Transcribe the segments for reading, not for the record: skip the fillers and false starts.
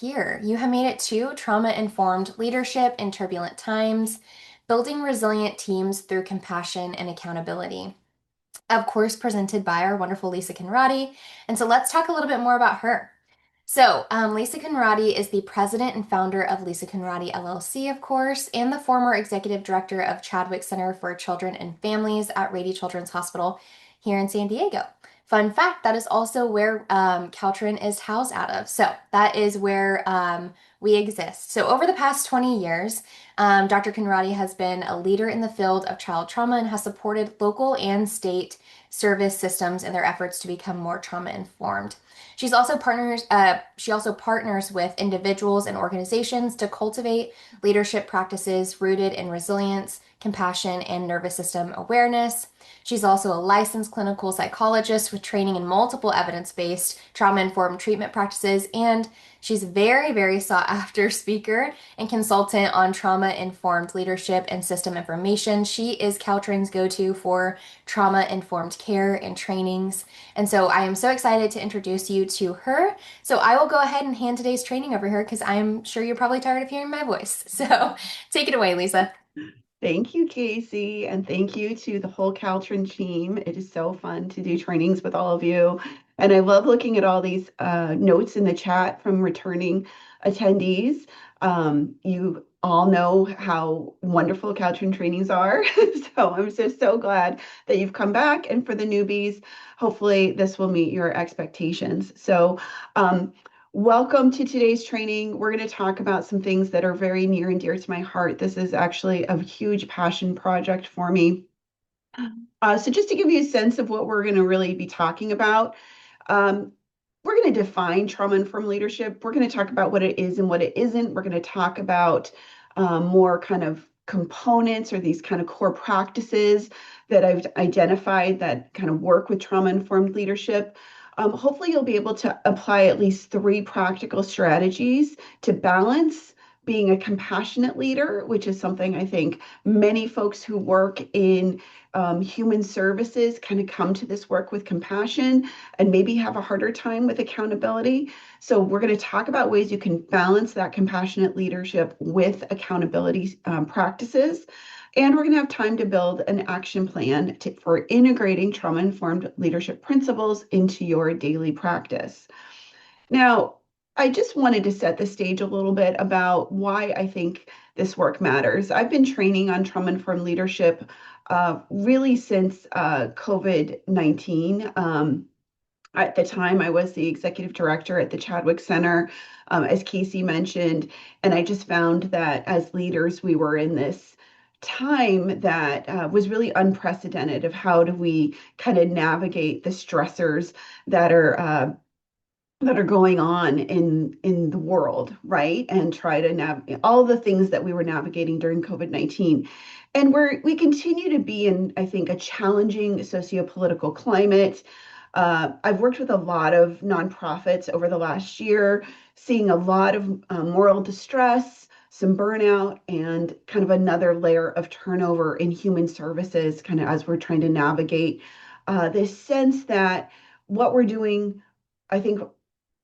here. You have made it to Trauma-Informed Leadership in Turbulent Times, Building Resilient Teams Through Compassion and Accountability. Of course, presented by our wonderful Lisa Conradi. And so let's talk a little bit more about her. Lisa Conradi is the president and founder of Lisa Conradi LLC, of course, and the former executive director of Chadwick Center for Children and Families at Rady Children's Hospital here in San Diego. Fun fact, that is also where CalTrin is housed out of. So that is where we exist. So over the past 20 years, Dr. Conradi has been a leader in the field of child trauma and has supported local and state service systems in their efforts to become more trauma informed. She also partners with individuals and organizations to cultivate leadership practices rooted in resilience, compassion, and nervous system awareness. She's also a licensed clinical psychologist with training in multiple evidence-based trauma-informed treatment practices, and she's a very, very sought-after speaker and consultant on trauma-informed leadership and system information. She is CalTrin's go-to for trauma-informed care and trainings. And so I am so excited to introduce you to her. So I will go ahead and hand today's training over here because I'm sure you're probably tired of hearing my voice. So take it away, Lisa. Thank you, Casey, and thank you to the whole CalTrin team. It is so fun to do trainings with all of you. And I love looking at all these notes in the chat from returning attendees. You all know how wonderful CalTrin trainings are. So I'm so glad that you've come back. And for the newbies, hopefully this will meet your expectations. Welcome to today's training. We're going to talk about some things that are very near and dear to my heart. This is actually a huge passion project for me. So just to give you a sense of what we're going to really be talking about, we're going to define trauma-informed leadership. We're going to talk about what it is and what it isn't. We're going to talk about more kind of components or these kind of core practices that I've identified that kind of work with trauma-informed leadership. Hopefully you'll be able to apply at least 3 practical strategies to balance being a compassionate leader, which is something I think many folks who work in human services kind of come to this work with compassion and maybe have a harder time with accountability. So we're going to talk about ways you can balance that compassionate leadership with accountability practices. And we're going to have time to build an action plan for integrating trauma-informed leadership principles into your daily practice. Now, I just wanted to set the stage a little bit about why I think this work matters. I've been training on trauma-informed leadership really since COVID-19. At the time, I was the executive director at the Chadwick Center, as Casey mentioned, and I just found that as leaders, we were in this time that was really unprecedented of how do we kind of navigate the stressors that are going on in the world, right? And try to navigate all the things that we were navigating during COVID-19. And we continue to be in, I think, a challenging socio-political climate. I've worked with a lot of nonprofits over the last year, seeing a lot of moral distress, some burnout, and kind of another layer of turnover in human services, kind of as we're trying to navigate this sense that what we're doing, I think,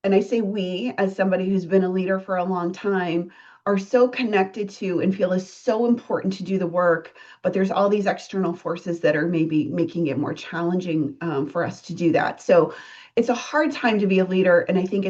and I say we, as somebody who's been a leader for a long time, are so connected to and feel is so important to do the work, but there's all these external forces that are maybe making it more challenging for us to do that. So it's a hard time to be a leader, and I think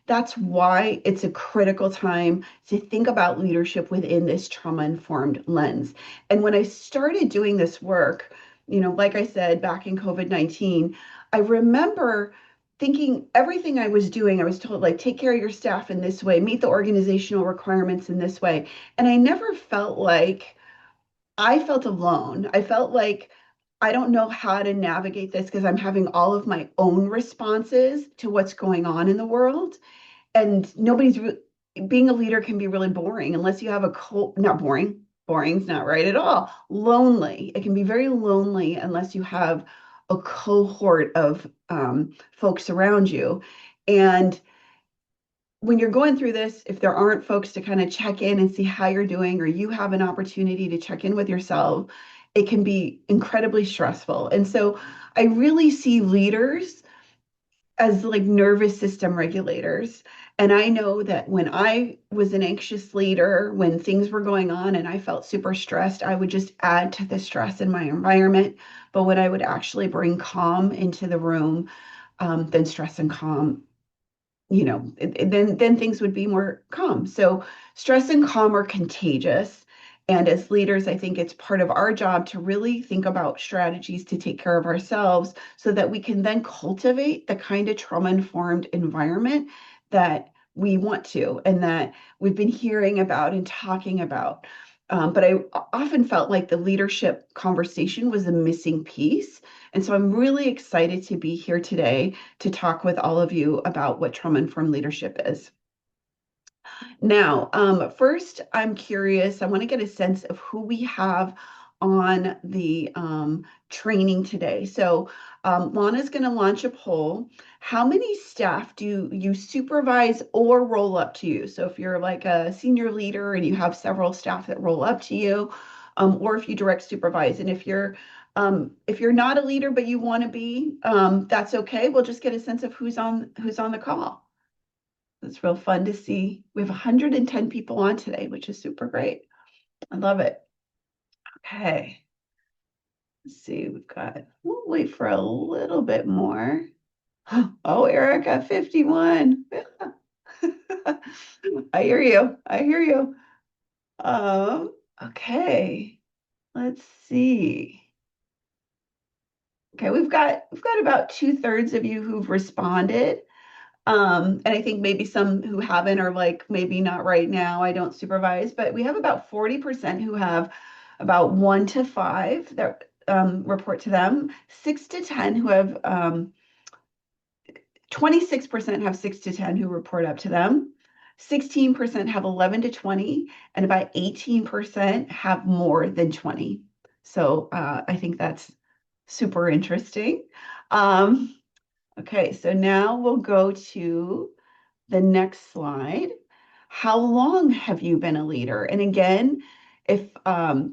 that's why it's a critical time to think about leadership within this trauma-informed lens. And when I started doing this work, like I said, back in COVID-19, I remember thinking everything I was doing, I was told, like, take care of your staff in this way, meet the organizational requirements in this way. And I never felt like I felt alone. I felt like I don't know how to navigate this because I'm having all of my own responses to what's going on in the world. And being a leader can be really boring unless you have not boring. Boring's not right at all. Lonely. It can be very lonely unless you have a cohort of folks around you. And when you're going through this, if there aren't folks to kind of check in and see how you're doing, or you have an opportunity to check in with yourself, it can be incredibly stressful. And so I really see leaders as like nervous system regulators. And I know that when I was an anxious leader, when things were going on and I felt super stressed, I would just add to the stress in my environment. But when I would actually bring calm into the room, then stress and calm, then things would be more calm. So stress and calm are contagious. And as leaders, I think it's part of our job to really think about strategies to take care of ourselves so that we can then cultivate the kind of trauma-informed environment that we want to and that we've been hearing about and talking about. But I often felt like the leadership conversation was a missing piece. And so I'm really excited to be here today to talk with all of you about what trauma-informed leadership is. Now, first, I'm curious. I want to get a sense of who we have on the training today. So, Lana's going to launch a poll. How many staff do you supervise or roll up to you? So, if you're like a senior leader and you have several staff that roll up to you, or if you direct supervise, and if you're not a leader but you want to be, that's okay. We'll just get a sense of who's on the call. It's real fun to see. We have 110 people on today, which is super great. I love it. Okay. Let's see. We'll wait for a little bit more. Oh, Erica, 51. I hear you. I hear you. Okay. Let's see. Okay, we've got about 2/3 of you who've responded. And I think maybe some who haven't are like, maybe not right now, I don't supervise, but we have about 40% who have about 1 to 5 that report to them, 6 to 10 who have, 26% have 6 to 10 who report up to them, 16% have 11 to 20, and about 18% have more than 20. So I think that's super interesting. Um, okay, so now we'll go to the next slide. How long have you been a leader? And again, if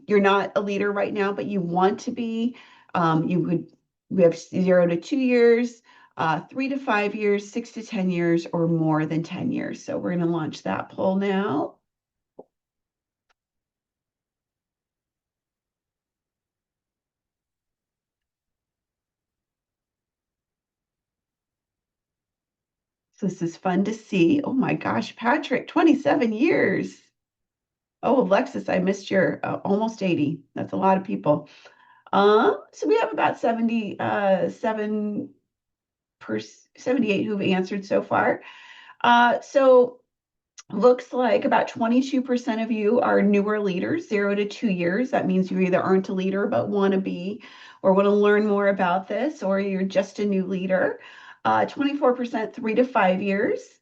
you're not a leader right now, but you want to be, we have 0 to 2 years, 3 to 5 years, 6 to 10 years, or more than 10 years. So we're going to launch that poll now. So this is fun to see. Oh my gosh, Patrick, 27 years. Oh, Alexis, I missed your almost 80. That's a lot of people. So we have about 78 who've answered so far. So looks like about 22% of you are newer leaders, 0 to 2 years. That means you either aren't a leader but want to be or want to learn more about this, or you're just a new leader. 24% 3 to 5 years,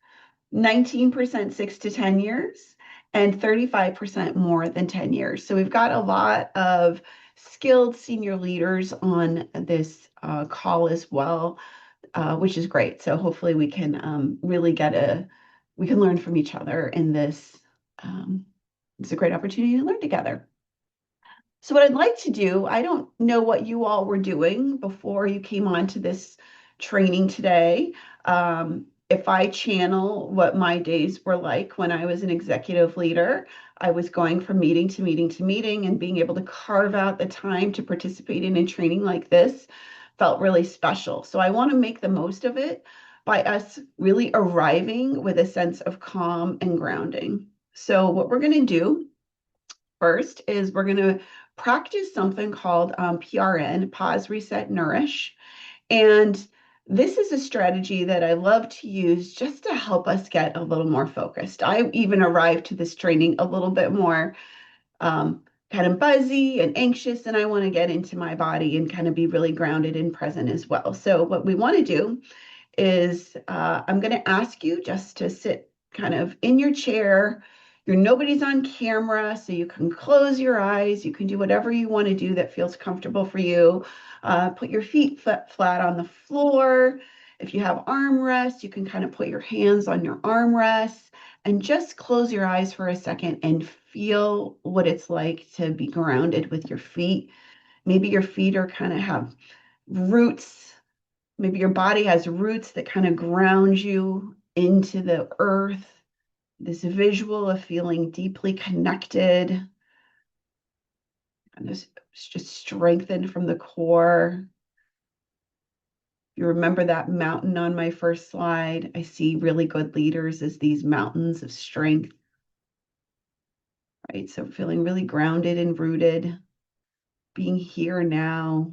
19% 6 to 10 years, and 35% more than 10 years. So we've got a lot of skilled senior leaders on this call as well, which is great. So hopefully we can we can learn from each other in this. It's a great opportunity to learn together. So what I'd like to do, I don't know what you all were doing before you came on to this training today. If I channel what my days were like when I was an executive leader, I was going from meeting to meeting to meeting, and being able to carve out the time to participate in a training like this felt really special. So I want to make the most of it by us really arriving with a sense of calm and grounding. So what we're going to do first is we're going to practice something called PRN, Pause, Reset, Nourish. And this is a strategy that I love to use just to help us get a little more focused. I even arrived to this training a little bit more kind of buzzy and anxious, and I want to get into my body and kind of be really grounded and present as well. So what we want to do is I'm going to ask you just to sit kind of in your chair. Nobody's on camera, so you can close your eyes. You can do whatever you want to do that feels comfortable for you. Put your feet flat on the floor. If you have armrests, you can kind of put your hands on your armrests and just close your eyes for a second and feel what it's like to be grounded with your feet. Maybe your feet are kind of have roots Maybe your body has roots that kind of ground you into the earth. This visual of feeling deeply connected and just strengthened from the core. You remember that mountain on my first slide? I see really good leaders as these mountains of strength, right? So feeling really grounded and rooted, being here now.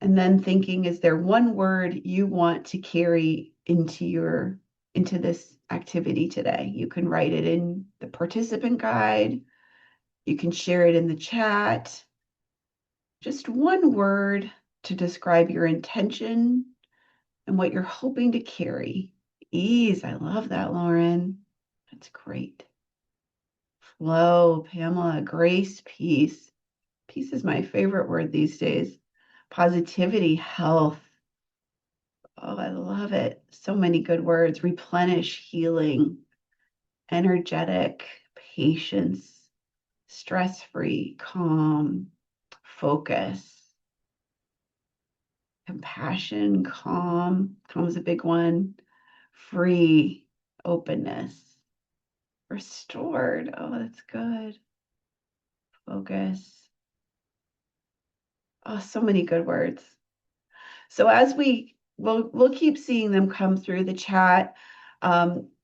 And then thinking, is there one word you want to carry into this activity today? You can write it in the participant guide. You can share it in the chat. Just one word to describe your intention and what you're hoping to carry. Ease. I love that, Lauren. That's great. Flow, Pamela. Grace, peace. Peace is my favorite word these days. Positivity, health. Oh, I love it. So many good words. Replenish, healing, energetic, patience, stress-free, calm, focus, compassion, calm. Calm is a big one. Free, openness, restored. Oh, that's good. Focus. Oh, so many good words. So as we'll keep seeing them come through the chat.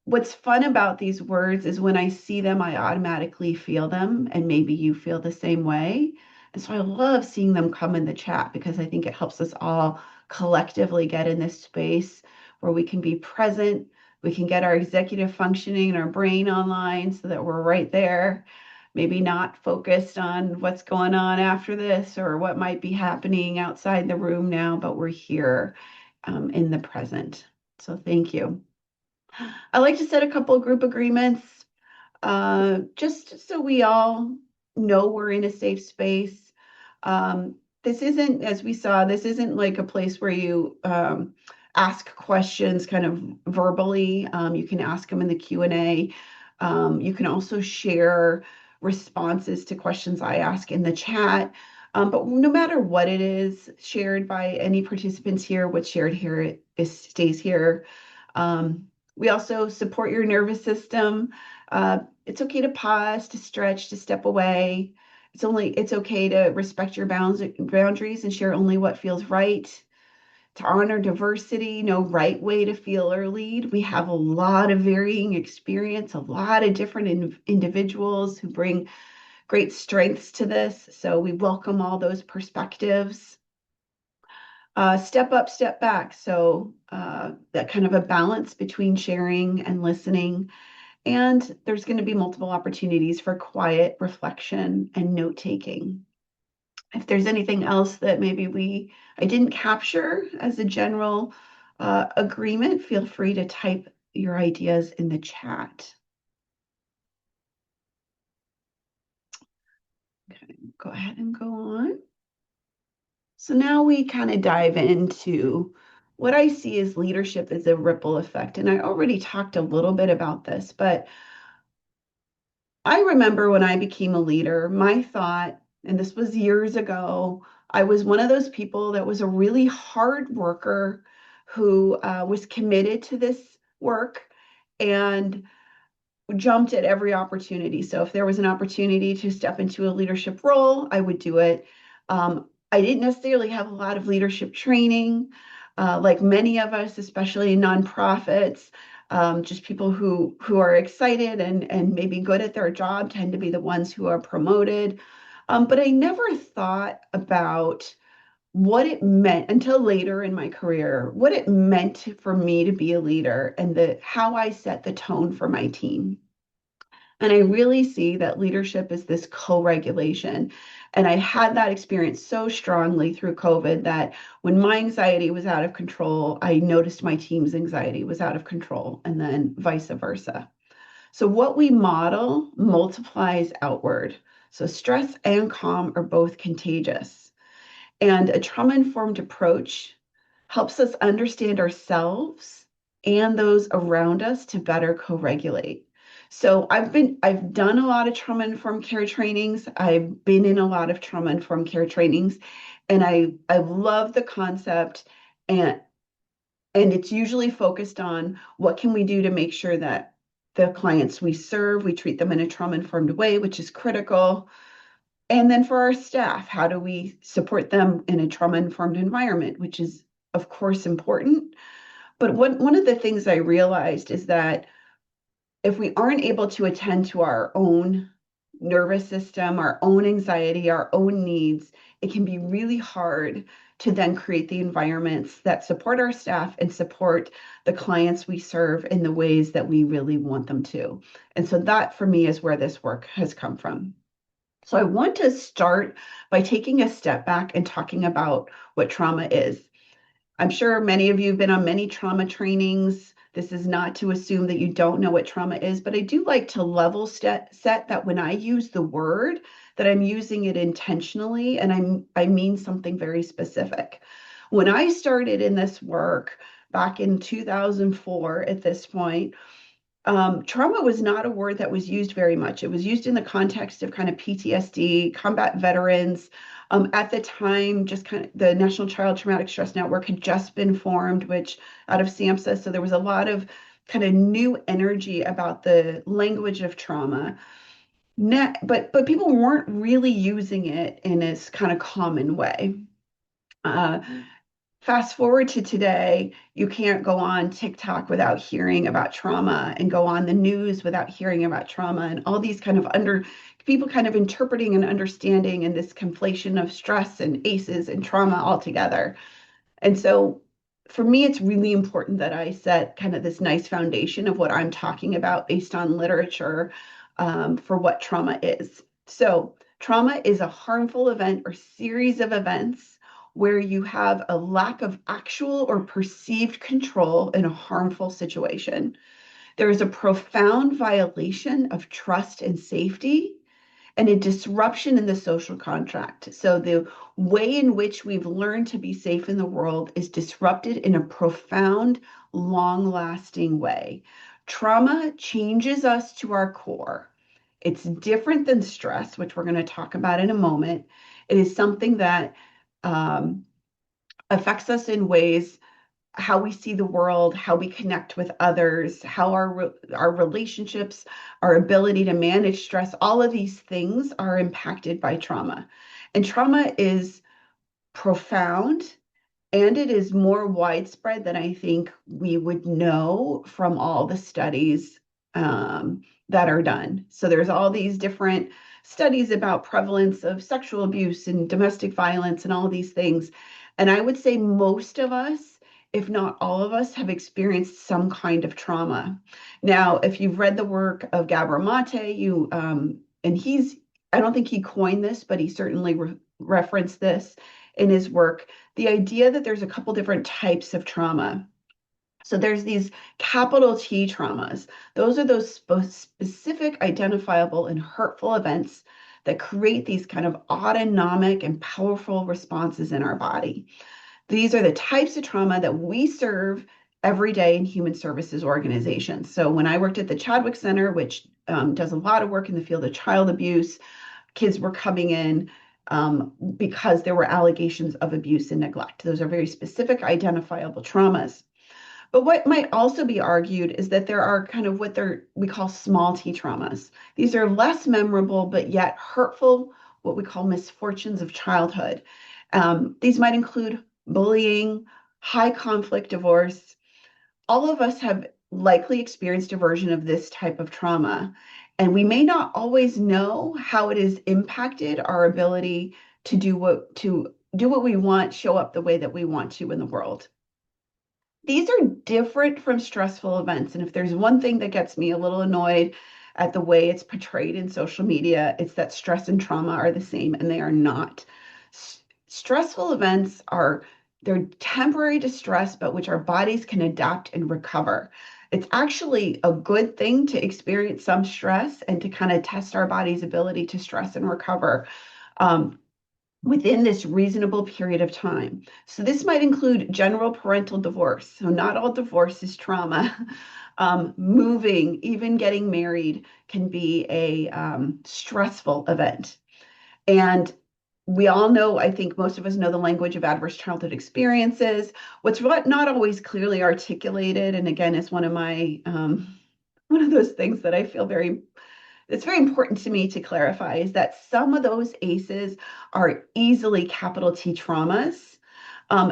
What's fun about these words is when I see them, I automatically feel them, and maybe you feel the same way. And so I love seeing them come in the chat because I think it helps us all collectively get in this space where we can be present, we can get our executive functioning and our brain online so that we're right there, maybe not focused on what's going on after this or what might be happening outside the room now, but we're here in the present. So thank you. I like to set a couple of group agreements just so we all know we're in a safe space. This isn't, as we saw, this isn't like a place where you ask questions kind of verbally. You can ask them in the Q&A. You can also share responses to questions I ask in the chat. But no matter what it is shared by any participants here, what's shared here stays here. We also support your nervous system. It's okay to pause, to stretch, to step away. It's okay to respect your boundaries and share only what feels right. To honor diversity, no right way to feel or lead. We have a lot of varying experience, a lot of different individuals who bring great strengths to this. So we welcome all those perspectives. Step up, step back. So that kind of a balance between sharing and listening. And there's going to be multiple opportunities for quiet reflection and note taking. If there's anything else that maybe I didn't capture as a general agreement, feel free to type your ideas in the chat. Okay, go ahead and go on. So now we kind of dive into what I see as leadership as a ripple effect. And I already talked a little bit about this, but I remember when I became a leader, my thought, and this was years ago, I was one of those people that was a really hard worker who was committed to this work and jumped at every opportunity. So if there was an opportunity to step into a leadership role, I would do it. I didn't necessarily have a lot of leadership training, like many of us, especially in nonprofits. Just people who are excited and maybe good at their job tend to be the ones who are promoted. But I never thought about what it meant until later in my career, what it meant for me to be a leader and how I set the tone for my team. And I really see that leadership is this co-regulation. And I had that experience so strongly through COVID that when my anxiety was out of control, I noticed my team's anxiety was out of control, and then vice versa. So what we model multiplies outward. So stress and calm are both contagious. And a trauma-informed approach helps us understand ourselves and those around us to better co-regulate. So I've done a lot of trauma-informed care trainings. I've been in a lot of trauma-informed care trainings, and I love the concept, and and it's usually focused on what can we do to make sure that the clients we serve, we treat them in a trauma-informed way, which is critical. And then for our staff, how do we support them in a trauma-informed environment, which is of course important. But one of the things I realized is that if we aren't able to attend to our own nervous system, our own anxiety, our own needs, it can be really hard to then create the environments that support our staff and support the clients we serve in the ways that we really want them to. And so that for me is where this work has come from. So I want to start by taking a step back and talking about what trauma is. I'm sure many of you have been on many trauma trainings. This is not to assume that you don't know what trauma is, but I do like to level set that when I use the word, that I'm using it intentionally and I mean something very specific. When I started in this work back in 2004 at this point, trauma was not a word that was used very much. It was used in the context of kind of PTSD, combat veterans. At the time, just kind of the National Child Traumatic Stress Network had just been formed, which out of SAMHSA. So there was a lot of kind of new energy about the language of trauma. But people weren't really using it in this kind of common way. Uh, Fast forward to today, you can't go on TikTok without hearing about trauma and go on the news without hearing about trauma and all these kind of people kind of interpreting and understanding and this conflation of stress and ACEs and trauma all together. And so for me, it's really important that I set kind of this nice foundation of what I'm talking about based on literature for what trauma is. So, trauma is a harmful event or series of events where you have a lack of actual or perceived control in a harmful situation. There is a profound violation of trust and safety and a disruption in the social contract. So the way in which we've learned to be safe in the world is disrupted in a profound, long-lasting way. Trauma changes us to our core. It's different than stress, which we're going to talk about in a moment. It is something that um, affects us in ways how we see the world, how we connect with others, how our relationships, our ability to manage stress, all of these things are impacted by trauma. And trauma is profound and it is more widespread than I think we would know from all the studies that are done. So there's all these different studies about prevalence of sexual abuse and domestic violence and all of these things. And I would say most of us, if not all of us, have experienced some kind of trauma. Now, if you've read the work of Gabor Mate, and I don't think he coined this, but he certainly referenced this in his work, the idea that there's a couple different types of trauma. So there's these capital T traumas. Those are those specific, identifiable, and hurtful events that create these kind of autonomic and powerful responses in our body. These are the types of trauma that we serve every day in human services organizations. So when I worked at the Chadwick Center, which does a lot of work in the field of child abuse, kids were coming in because there were allegations of abuse and neglect. Those are very specific, identifiable traumas. But what might also be argued is that there are kind of we call small t traumas. These are less memorable, but yet hurtful, what we call misfortunes of childhood. These might include bullying, high conflict divorce. All of us have likely experienced a version of this type of trauma, and we may not always know how it has impacted our ability to do what we want, show up the way that we want to in the world. These are different from stressful events. And if there's one thing that gets me a little annoyed at the way it's portrayed in social media, it's that stress and trauma are the same, and they are not. Stressful events they're temporary distress, but which our bodies can adapt and recover. It's actually a good thing to experience some stress and to kind of test our body's ability to stress and recover. Um, within this reasonable period of time. So this might include general parental divorce. So not all divorce is trauma. Moving, even getting married can be a stressful event. And we all know, I think most of us know the language of adverse childhood experiences. What's not always clearly articulated, and again, is one of those things that I feel it's very important to me to clarify, is that some of those ACEs are easily capital T traumas.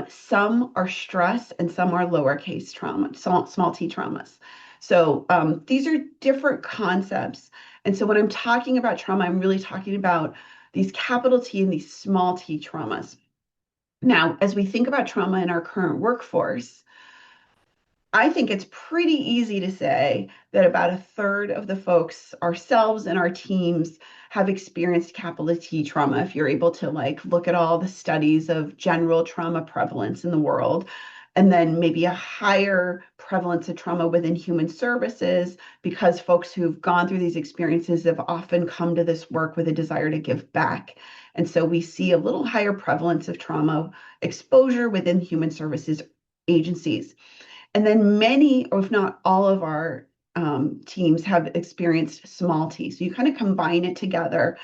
Some are stress and some are lowercase trauma, small t traumas. So these are different concepts. And so when I'm talking about trauma, I'm really talking about these capital T and these small t traumas. Now, as we think about trauma in our current workforce, I think it's pretty easy to say that about a third of the folks, ourselves and our teams, have experienced capital T trauma. If you're able to like look at all the studies of general trauma prevalence in the world, and then maybe a higher prevalence of trauma within human services, because folks who've gone through these experiences have often come to this work with a desire to give back. And so we see a little higher prevalence of trauma exposure within human services agencies. And then many, or if not all of our teams have experienced small t. So you kind of combine it together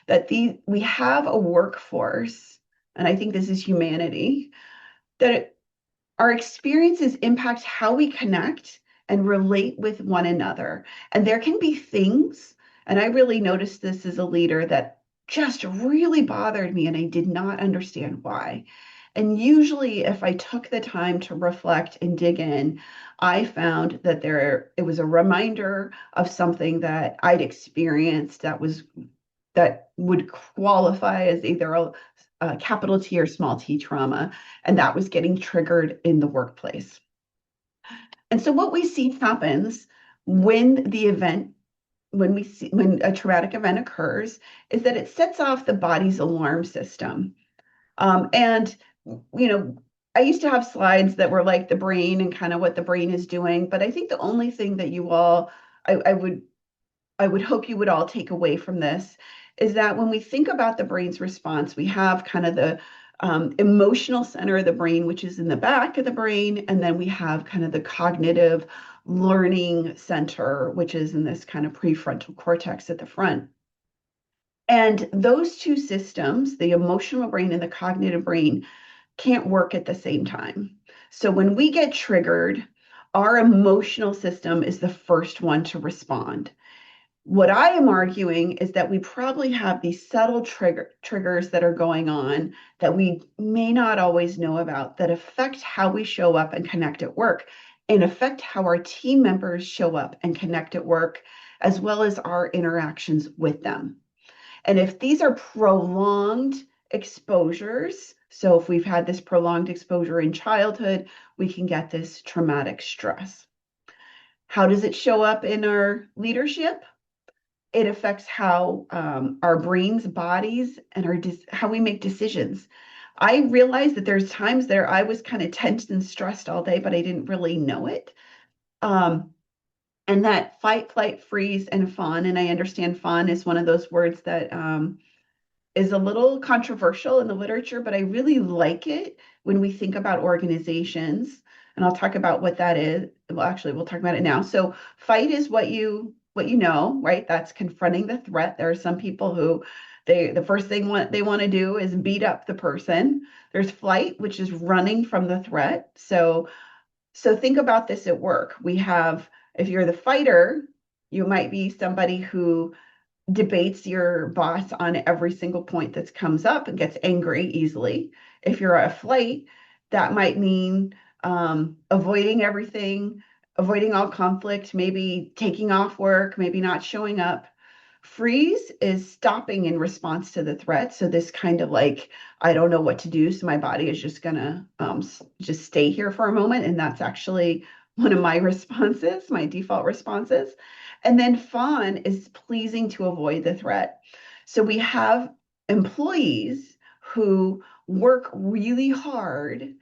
that we have a workforce, and I think this is humanity, that our experiences impact how we connect and relate with one another. And there can be things, and I really noticed this as a leader, that just really bothered me and I did not understand why. And usually, if I took the time to reflect and dig in, I found that it was a reminder of something that I'd experienced that would qualify as either a capital T or small t trauma, and that was getting triggered in the workplace. And so what we see happens when the event when a traumatic event occurs is that it sets off the body's alarm system. And you know, I used to have slides that were like the brain and kind of what the brain is doing, but I think the only thing that you all I would hope you would all take away from this is that when we think about the brain's response, we have kind of the emotional center of the brain, which is in the back of the brain, and then we have kind of the cognitive learning center, which is in this kind of prefrontal cortex at the front. And those two systems, the emotional brain and the cognitive brain, can't work at the same time. So when we get triggered, our emotional system is the first one to respond. What I am arguing is that we probably have these subtle triggers that are going on that we may not always know about that affect how we show up and connect at work and affect how our team members show up and connect at work, as well as our interactions with them. And if these are prolonged exposures, so if we've had this prolonged exposure in childhood, we can get this traumatic stress. How does it show up in our leadership? It affects how our brains, bodies, and how we make decisions. I realized that there's times there I was kind of tensed and stressed all day, but I didn't really know it. Um, and that fight, flight, freeze, and fawn, and I understand fawn is one of those words that is a little controversial in the literature, but I really like it when we think about organizations. And I'll talk about what that is. Well, actually, we'll talk about it now. So fight is what you know, right? That's confronting the threat. There are some people who the first thing they want to do is beat up the person. There's flight, which is running from the threat. So think about this at work. We have, if you're the fighter, you might be somebody who debates your boss on every single point that comes up and gets angry easily. If you're a flight, that might mean avoiding everything, avoiding all conflict, maybe taking off work, maybe not showing up. Freeze is stopping in response to the threat. So this kind of like, I don't know what to do. So my body is just gonna just stay here for a moment. And that's actually one of my responses, my default responses. And then fawn is pleasing to avoid the threat. So we have employees who work really hard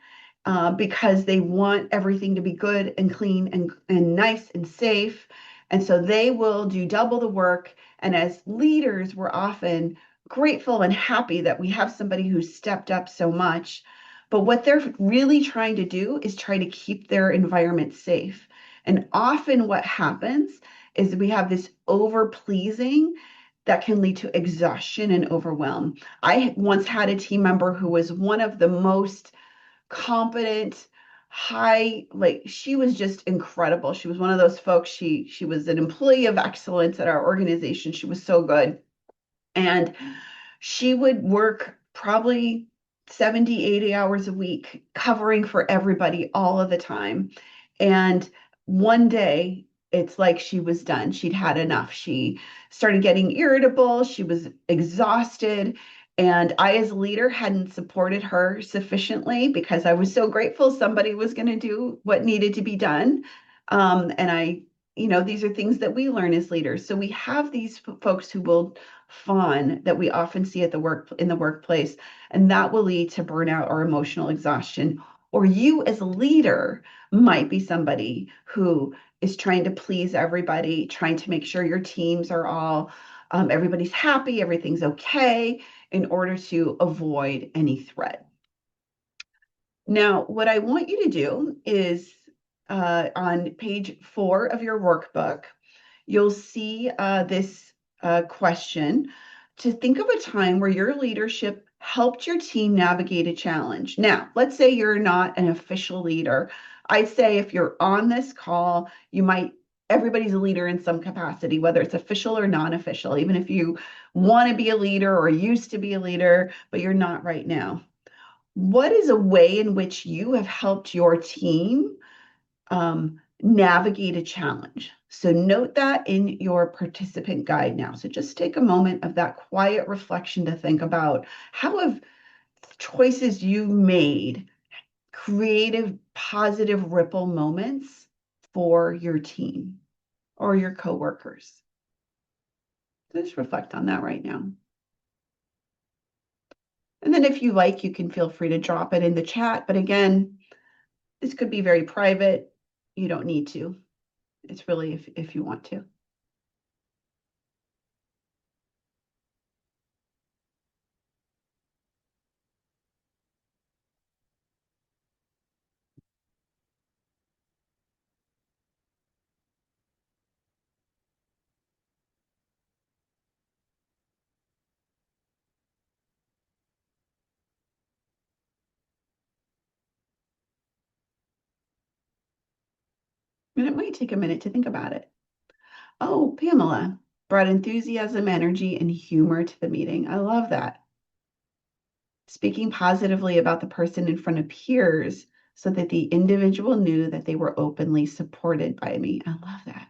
because they want everything to be good and clean and nice and safe. And so they will do double the work. And as leaders, we're often grateful and happy that we have somebody who's stepped up so much. But what they're really trying to do is try to keep their environment safe. And often what happens is we have this over pleasing that can lead to exhaustion and overwhelm. I once had a team member who was one of the most competent, high, like she was just incredible. She was one of those folks. She was an employee of excellence at our organization. She was so good. And she would work probably 70, 80 hours a week, covering for everybody all of the time. And one day, it's like she was done. She'd had enough. She started getting irritable. She was exhausted. And I, as a leader, hadn't supported her sufficiently because I was so grateful somebody was going to do what needed to be done. And these are things that we learn as leaders. So we have these folks who will fawn that we often see at the workplace, and that will lead to burnout or emotional exhaustion. Or you as a leader might be somebody who is trying to please everybody, trying to make sure your teams are all everybody's happy, everything's okay, in order to avoid any threat. Now, what I want you to do is on page 4 of your workbook, you'll see this question to think of a time where your leadership helped your team navigate a challenge. Now, let's say you're not an official leader. I'd say if you're on this call, everybody's a leader in some capacity, whether it's official or non-official, even if you want to be a leader or used to be a leader, but you're not right now. What is a way in which you have helped your team navigate a challenge? So note that in your participant guide now. So just take a moment of that quiet reflection to think about how have choices you made creative, positive ripple moments for your team or your coworkers. Just reflect on that right now. And then if you like, you can feel free to drop it in the chat. But again, this could be very private. You don't need to. It's really if you want to. And it might take a minute to think about it. Oh, Pamela brought enthusiasm, energy, and humor to the meeting. I love that. Speaking positively about the person in front of peers so that the individual knew that they were openly supported by me. I love that.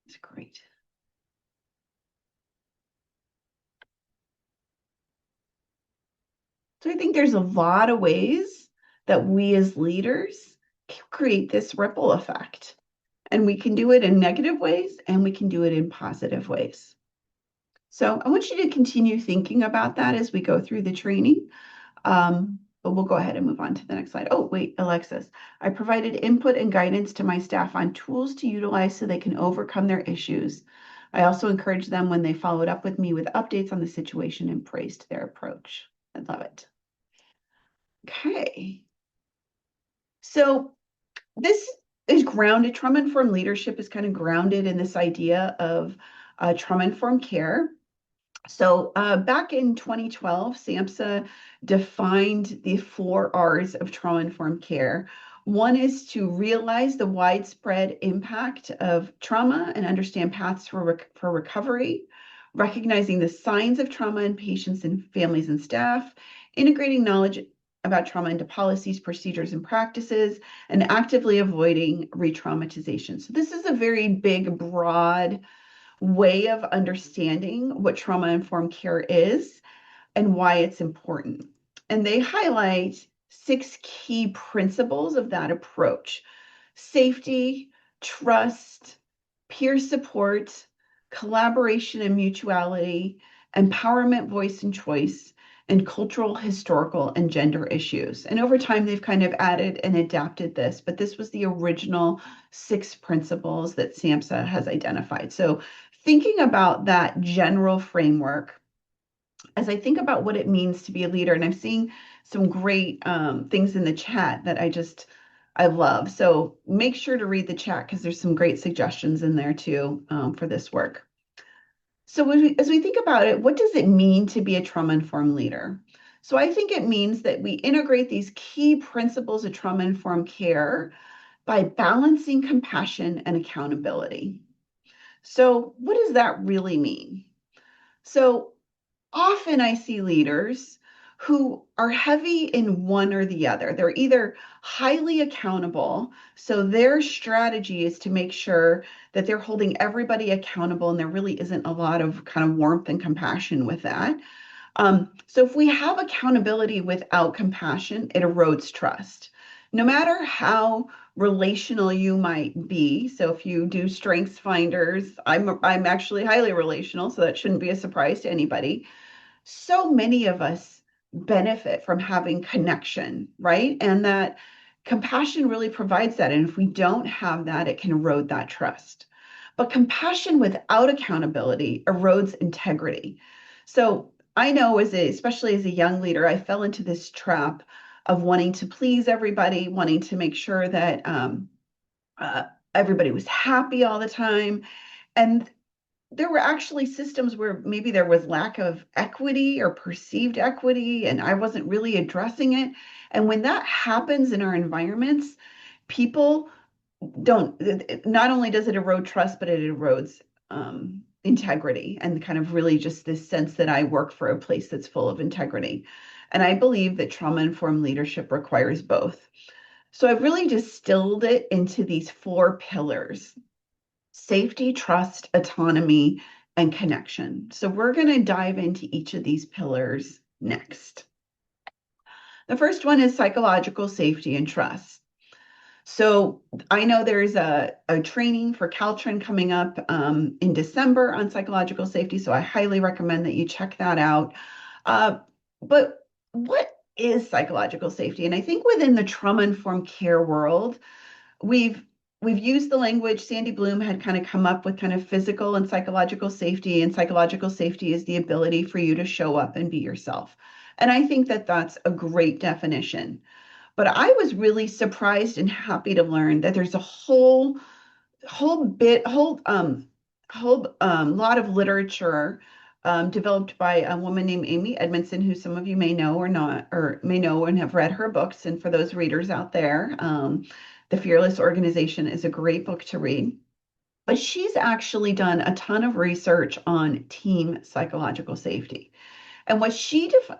It's great. So I think there's a lot of ways that we as leaders can create this ripple effect. And we can do it in negative ways and we can do it in positive ways. So I want you to continue thinking about that as we go through the training. But we'll go ahead and move on to the next slide. Oh, wait, Alexis. I provided input and guidance to my staff on tools to utilize so they can overcome their issues. I also encouraged them when they followed up with me with updates on the situation and praised their approach. I love it. Okay. So this is grounded, trauma-informed leadership is kind of grounded in this idea of trauma-informed care. So back in 2012, SAMHSA defined the 4 R's of trauma-informed care. One is to realize the widespread impact of trauma and understand paths for recovery, recognizing the signs of trauma in patients and families and staff, integrating knowledge about trauma into policies, procedures, and practices, and actively avoiding re-traumatization. So this is a very big, broad way of understanding what trauma-informed care is and why it's important. And they highlight 6 key principles of that approach: safety, trust, peer support, collaboration and mutuality, empowerment, voice and choice, and cultural, historical, and gender issues. And over time, they've kind of added and adapted this, but this was the original 6 principles that SAMHSA has identified. So thinking about that general framework, as I think about what it means to be a leader, and I'm seeing some great things in the chat that I love. So make sure to read the chat because there's some great suggestions in there too for this work. So as we think about it, what does it mean to be a trauma-informed leader? So I think it means that we integrate these key principles of trauma-informed care by balancing compassion and accountability. So what does that really mean? So often I see leaders who are heavy in one or the other. They're either highly accountable, so their strategy is to make sure that they're holding everybody accountable, and there really isn't a lot of kind of warmth and compassion with that. So if we have accountability without compassion, it erodes trust. No matter how relational you might be. So if you do strengths finders, I'm actually highly relational, so that shouldn't be a surprise to anybody. So many of us benefit from having connection, right? And that compassion really provides that. And if we don't have that, it can erode that trust. But compassion without accountability erodes integrity. So I know especially as a young leader, I fell into this trap of wanting to please everybody, wanting to make sure that uh, everybody was happy all the time. And there were actually systems where maybe there was lack of equity or perceived equity, and I wasn't really addressing it. And when that happens in our environments, people don't, not only does it erode trust, but it erodes integrity and kind of really just this sense that I work for a place that's full of integrity. And I believe that trauma-informed leadership requires both. So I've really distilled it into these 4 pillars: safety, trust, autonomy, and connection. So we're going to dive into each of these pillars next. The first one is psychological safety and trust. So I know there's a training for CalTrin coming up in December on psychological safety. So I highly recommend that you check that out. Uh, but what is psychological safety? And I think within the trauma-informed care world, we've we've used the language. Sandy Bloom had kind of come up with kind of physical and psychological safety is the ability for you to show up and be yourself. And I think that that's a great definition. But I was really surprised and happy to learn that there's a whole lot of literature developed by a woman named Amy Edmondson, who some of you may know or not, or may know and have read her books. And for those readers out there, The Fearless Organization is a great book to read. But she's actually done a ton of research on team psychological safety. And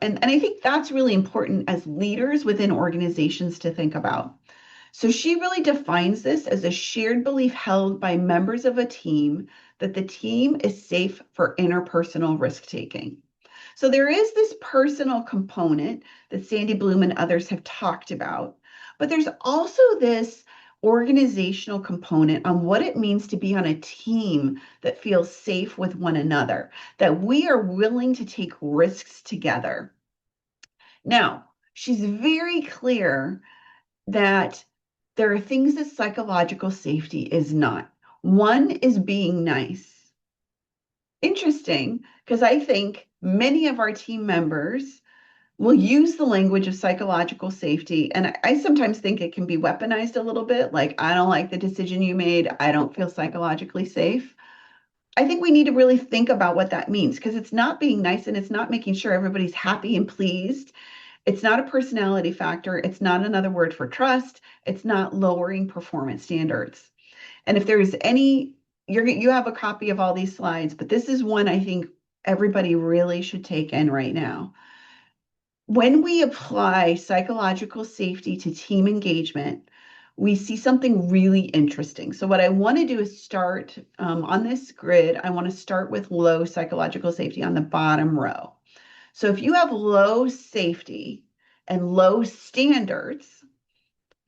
and I think that's really important as leaders within organizations to think about. So she really defines this as a shared belief held by members of a team that the team is safe for interpersonal risk taking. So there is this personal component that Sandy Bloom and others have talked about, but there's also this organizational component on what it means to be on a team that feels safe with one another, that we are willing to take risks together. Now, she's very clear that there are things that psychological safety is not. One is being nice. Interesting, because I think many of our team members will use the language of psychological safety. And I sometimes think it can be weaponized a little bit. Like, I don't like the decision you made. I don't feel psychologically safe. I think we need to really think about what that means because it's not being nice and it's not making sure everybody's happy and pleased. It's not a personality factor. It's not another word for trust. It's not lowering performance standards. And if there's any, you have a copy of all these slides, but this is one I think everybody really should take in right now. When we apply psychological safety to team engagement, we see something really interesting. So what I want to do is start on this grid. I want to start with low psychological safety on the bottom row. So if you have low safety and low standards,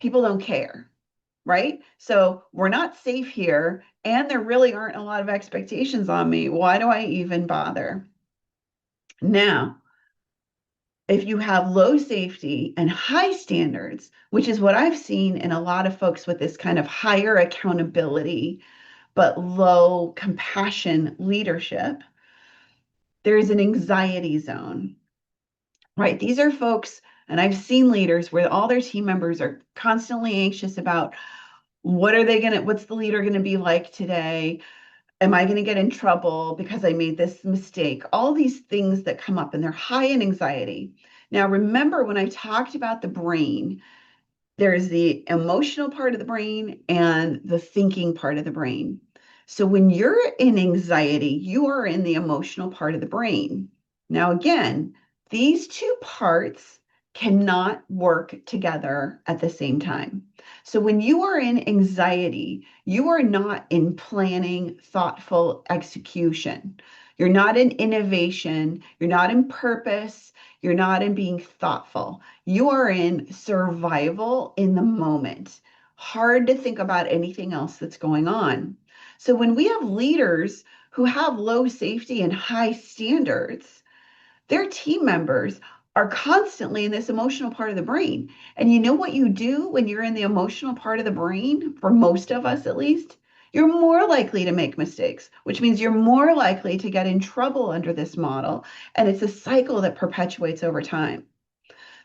people don't care, right? So we're not safe here, and there really aren't a lot of expectations on me. Why do I even bother? Now, If you have low safety and high standards, which is what I've seen in a lot of folks with this kind of higher accountability but low compassion leadership, there's an anxiety zone, right? These are folks, and I've seen leaders where all their team members are constantly anxious about what's the leader going to be like today? Am I going to get in trouble because I made this mistake? All these things that come up and they're high in anxiety. Now, remember when I talked about the brain, there's the emotional part of the brain and the thinking part of the brain. So when you're in anxiety, you are in the emotional part of the brain. Now, again, these two parts cannot work together at the same time. So when you are in anxiety, you are not in planning, thoughtful execution. You're not in innovation. You're not in purpose. You're not in being thoughtful. You are in survival in the moment. Hard to think about anything else that's going on. So when we have leaders who have low safety and high standards, their team members are constantly in this emotional part of the brain. And you know what you do when you're in the emotional part of the brain, for most of us at least? You're more likely to make mistakes, which means you're more likely to get in trouble under this model. And it's a cycle that perpetuates over time.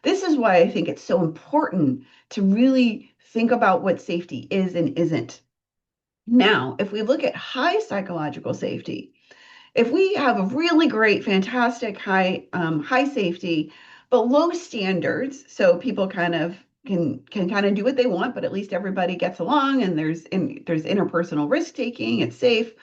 This is why I think it's so important to really think about what safety is and isn't. Now, if we look at high psychological safety, if we have a really great, fantastic high safety, but low standards, so people kind of can kind of do what they want, but at least everybody gets along and there's interpersonal risk taking, it's safe.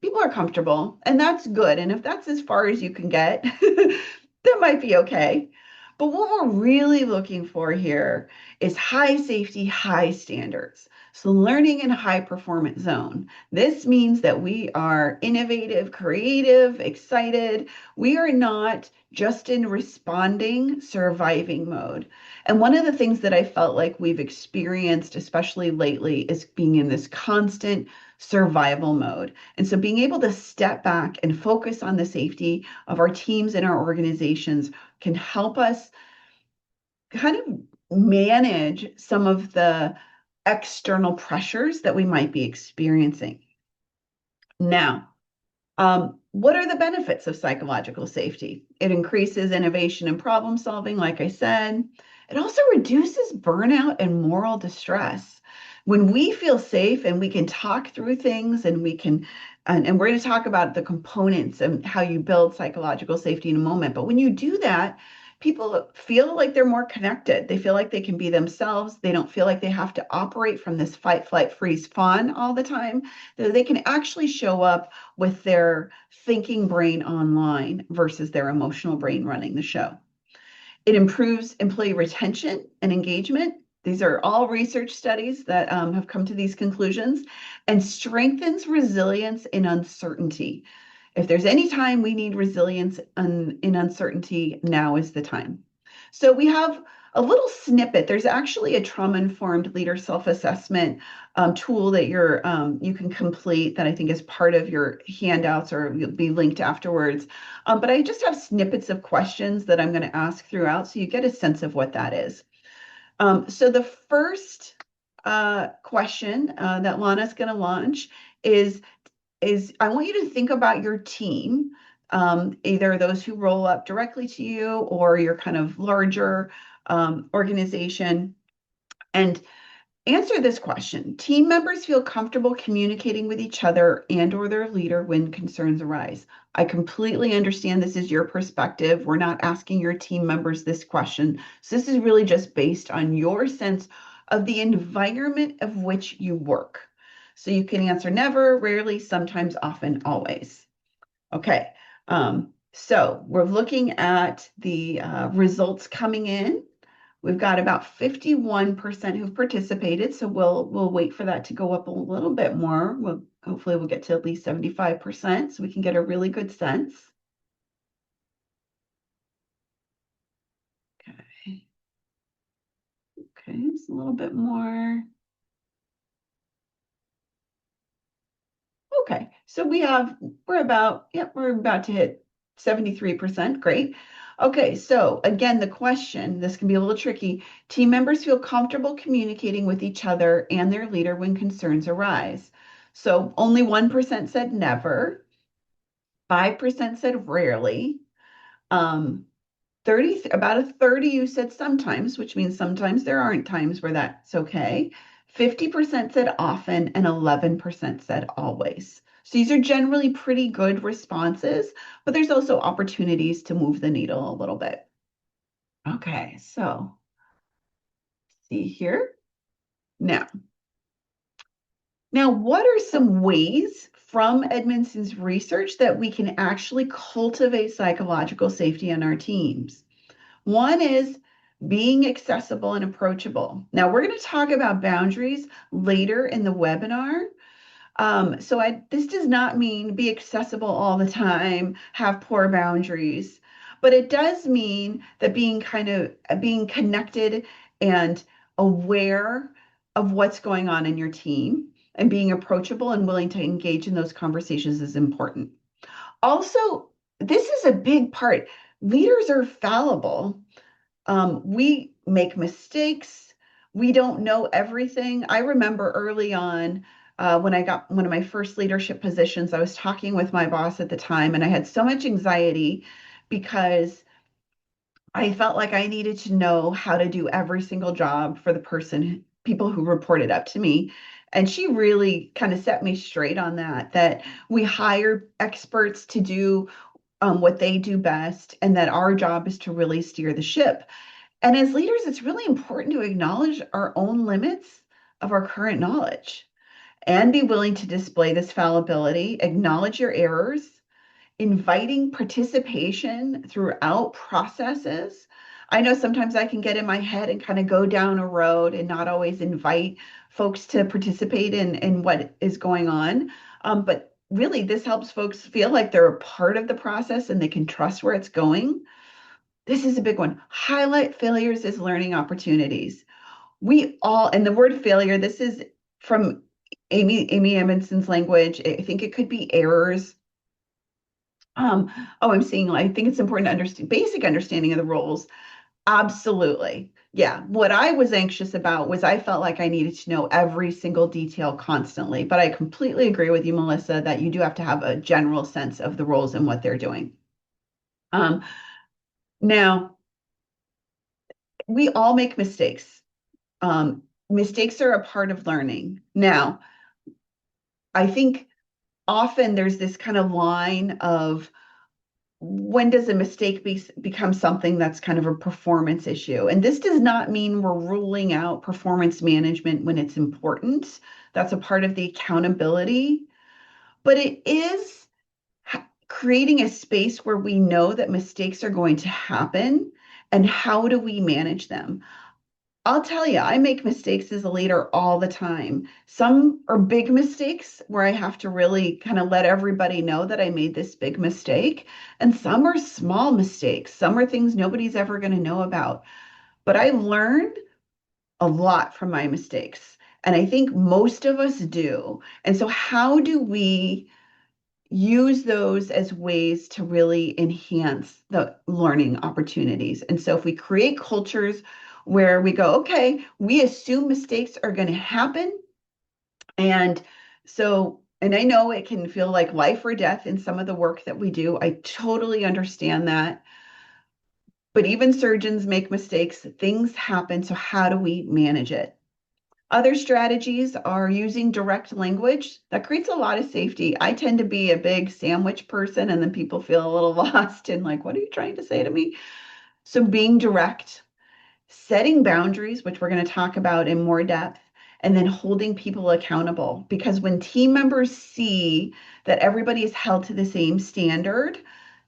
People are comfortable, and that's good. And if that's as far as you can get, that might be okay. But what we're really looking for here is high safety, high standards. So, learning in a high performance zone. This means that we are innovative, creative, excited. We are not just in responding, surviving mode. And one of the things that I felt like we've experienced, especially lately, is being in this constant survival mode. And so being able to step back and focus on the safety of our teams and our organizations can help us kind of manage some of the external pressures that we might be experiencing. Now, what are the benefits of psychological safety? It increases innovation and problem solving, like I said. It also reduces burnout and moral distress. When we feel safe and we can talk through things and we're going to talk about the components and how you build psychological safety in a moment. But when you do that, people feel like they're more connected. They feel like they can be themselves. They don't feel like they have to operate from this fight, flight, freeze, fawn all the time. They can actually show up with their thinking brain online versus their emotional brain running the show. It improves employee retention and engagement. These are all research studies that have come to these conclusions and strengthens resilience in uncertainty. If there's any time we need resilience in uncertainty, now is the time. So we have a little snippet. There's actually a trauma-informed leader self-assessment tool that you can complete that I think is part of your handouts or will be linked afterwards. But I just have snippets of questions that I'm going to ask throughout so you get a sense of what that is. So the first question that Lana's going to launch is I want you to think about your team, either those who roll up directly to you or your kind of larger organization, and answer this question. Team members feel comfortable communicating with each other and or their leader when concerns arise. I completely understand this is your perspective. We're not asking your team members this question. So this is really just based on your sense of the environment of which you work. So you can answer never, rarely, sometimes, often, always. Okay. So we're looking at the results coming in. We've got about 51% who've participated, so we'll wait for that to go up a little bit more. Hopefully we'll get to at least 75% so we can get a really good sense. Okay. Okay, it's a little bit more. Okay, so we're about to hit 73%. Great. Okay, so again, the question, this can be a little tricky. Team members feel comfortable communicating with each other and their leader when concerns arise. So only 1% said never, 5% said rarely. Um, 30, about a 30 you said sometimes, which means sometimes there aren't times where that's okay. 50% said often, and 11% said always. So these are generally pretty good responses, but there's also opportunities to move the needle a little bit. Okay, so see here. Now, what are some ways from Edmondson's research that we can actually cultivate psychological safety in our teams? One is being accessible and approachable. Now, we're going to talk about boundaries later in the webinar. This does not mean be accessible all the time, have poor boundaries, but it does mean that being connected and aware of what's going on in your team and being approachable and willing to engage in those conversations is important. Also, this is a big part. Leaders are fallible. We make mistakes. We don't know everything. I remember early on when I got one of my first leadership positions, I was talking with my boss at the time, and I had so much anxiety because I felt like I needed to know how to do every single job for the people who reported up to me. And she really kind of set me straight on that we hire experts to do what they do best, and that our job is to really steer the ship. And as leaders, it's really important to acknowledge our own limits of our current knowledge and be willing to display this fallibility, acknowledge your errors, inviting participation throughout processes. I know sometimes I can get in my head and kind of go down a road and not always invite folks to participate in what is going on. But really, this helps folks feel like they're a part of the process and they can trust where it's going. This is a big one. Highlight failures as learning opportunities. We all, and the word failure, this is from Amy Edmondson's language. I think it could be errors. I'm seeing, I think it's important to understand basic understanding of the roles. Absolutely. Yeah. What I was anxious about was I felt like I needed to know every single detail constantly. But I completely agree with you, Melissa, that you do have to have a general sense of the roles and what they're doing. Um, Now, we all make mistakes. Mistakes are a part of learning. Now, I think often there's this kind of line of when does a mistake become something that's kind of a performance issue? And this does not mean we're ruling out performance management when it's important. That's a part of the accountability, but it is creating a space where we know that mistakes are going to happen and how do we manage them? I'll tell you, I make mistakes as a leader all the time. Some are big mistakes where I have to really kind of let everybody know that I made this big mistake. And some are small mistakes. Some are things nobody's ever going to know about. But I learned a lot from my mistakes. And I think most of us do. And so, how do we use those as ways to really enhance the learning opportunities? And so if we create cultures where we go, okay, we assume mistakes are going to happen. And and I know it can feel like life or death in some of the work that we do. I totally understand that. But even surgeons make mistakes, things happen. So how do we manage it? Other strategies are using direct language. That creates a lot of safety. I tend to be a big sandwich person, and then people feel a little lost and like, what are you trying to say to me? So being direct, setting boundaries, which we're going to talk about in more depth, and then holding people accountable. Because when team members see that everybody is held to the same standard,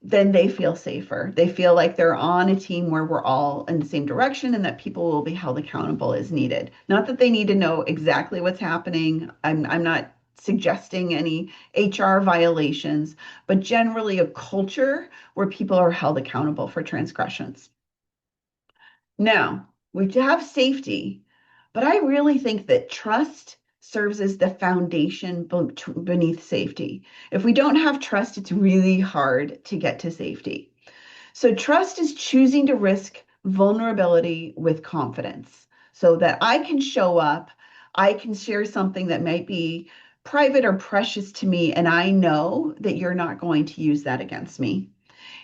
then they feel safer. They feel like they're on a team where we're all in the same direction and that people will be held accountable as needed. Not that they need to know exactly what's happening. I'm not suggesting any HR violations, but generally a culture where people are held accountable for transgressions. Now, we have safety, but I really think that trust serves as the foundation beneath safety. If we don't have trust, it's really hard to get to safety. So trust is choosing to risk vulnerability with confidence so that I can show up, I can share something that might be private or precious to me, and I know that you're not going to use that against me.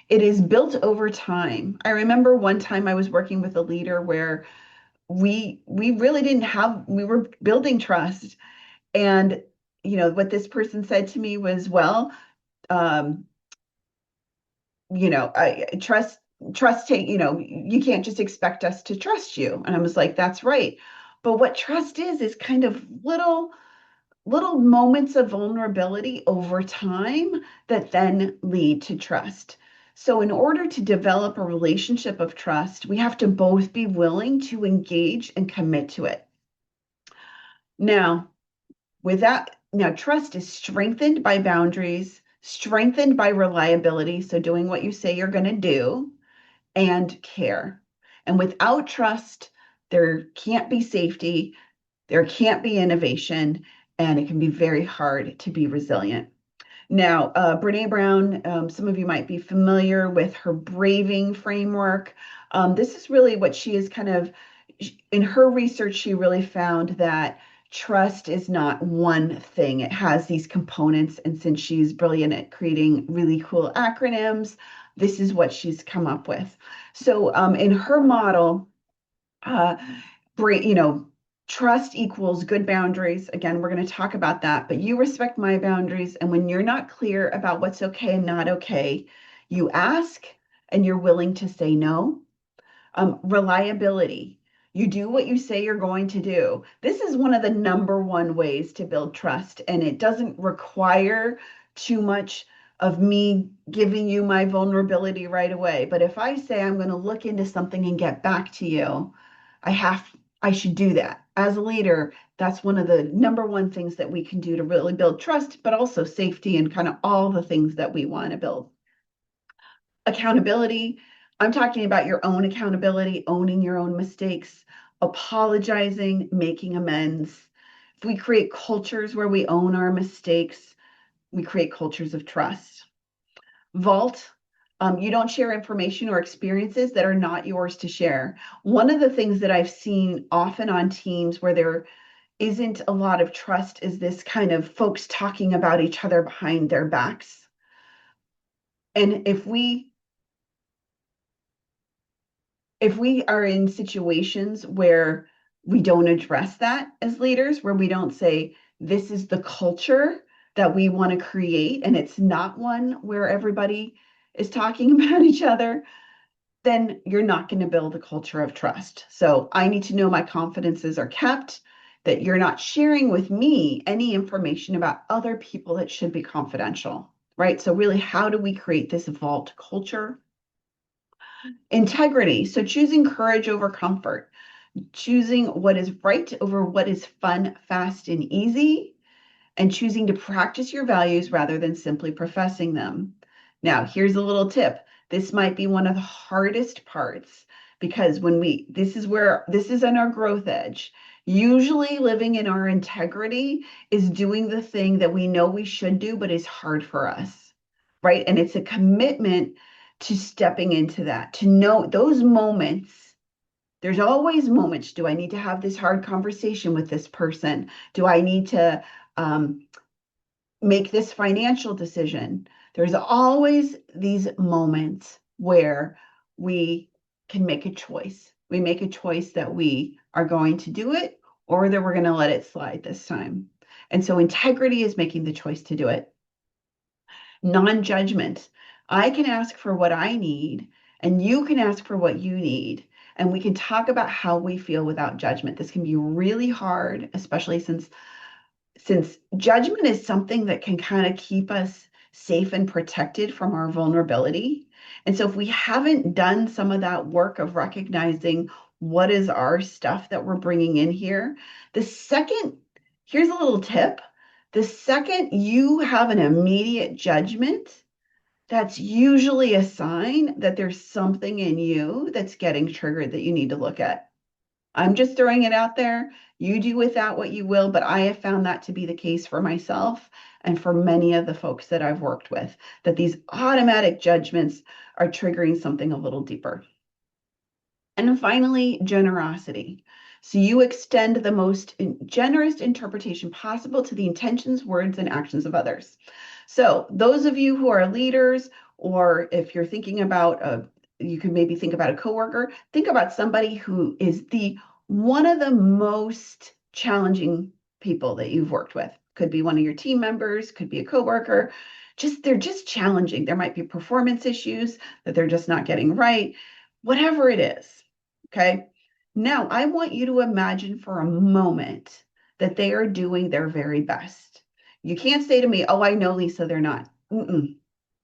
It is built over time. I remember one time I was working with a leader where we really didn't have we were building trust, and what this person said to me was, well, um, I trust take, you can't just expect us to trust you. And I was like, that's right. But what trust is kind of little moments of vulnerability over time that then lead to trust. So in order to develop a relationship of trust, we have to both be willing to engage and commit to it. Now, now trust is strengthened by boundaries, strengthened by reliability, so doing what you say you're going to do, and care. And without trust, there can't be safety, there can't be innovation, and it can be very hard to be resilient. Now, Brene Brown, some of you might be familiar with her braving framework. This is really what she is kind of, in her research, she really found that trust is not one thing. It has these components. And since she's brilliant at creating really cool acronyms, this is what she's come up with. So in her model, uh, you know, trust equals good boundaries. Again, we're going to talk about that, but you respect my boundaries. And when you're not clear about what's okay and not okay, you ask and you're willing to say no. Reliability. You do what you say you're going to do. This is one of the number one ways to build trust, and it doesn't require too much of me giving you my vulnerability right away. But if I say I'm going to look into something and get back to you, I have I should do that. As a leader, that's one of the number one things that we can do to really build trust, but also safety and kind of all the things that we want to build. Accountability. I'm talking about your own accountability, owning your own mistakes, apologizing, making amends. If we create cultures where we own our mistakes, we create cultures of trust. Vault. You don't share information or experiences that are not yours to share. One of the things that I've seen often on teams where there isn't a lot of trust is this kind of folks talking about each other behind their backs. And if we are in situations where we don't address that as leaders, where we don't say, this is the culture that we want to create, and it's not one where everybody is talking about each other, then you're not going to build a culture of trust. So I need to know my confidences are kept, that you're not sharing with me any information about other people that should be confidential, right? So really, how do we create this vault culture? Integrity. So choosing courage over comfort, choosing what is right over what is fun, fast, and easy, and choosing to practice your values rather than simply professing them. Now, here's a little tip. This might be one of the hardest parts because this is on our growth edge. Usually, living in our integrity is doing the thing that we know we should do, but is hard for us, right? And it's a commitment to stepping into that, to know those moments. There's always moments. Do I need to have this hard conversation with this person? Do I need to make this financial decision? There's always these moments where we can make a choice. We make a choice that we are going to do it or that we're going to let it slide this time. And so integrity is making the choice to do it. Non-judgment. I can ask for what I need, and you can ask for what you need. And we can talk about how we feel without judgment. This can be really hard, especially since judgment is something that can kind of keep us safe and protected from our vulnerability. And so if we haven't done some of that work of recognizing what is our stuff that we're bringing in here, the second, here's a little tip. The second you have an immediate judgment, that's usually a sign that there's something in you that's getting triggered that you need to look at. I'm just throwing it out there. You do with that what you will, but I have found that to be the case for myself and for many of the folks that I've worked with, that these automatic judgments are triggering something a little deeper. And finally, generosity. So you extend the most generous interpretation possible to the intentions, words, and actions of others. So those of you who are leaders, or if you're thinking about you can maybe think about a coworker, think about somebody who is the one of the most challenging people that you've worked with. Could be one of your team members, could be a coworker. They're just challenging. There might be performance issues that they're just not getting right, whatever it is. Okay. Now, I want you to imagine for a moment that they are doing their very best. You can't say to me, oh, I know, Lisa, they're not. Mm-mm.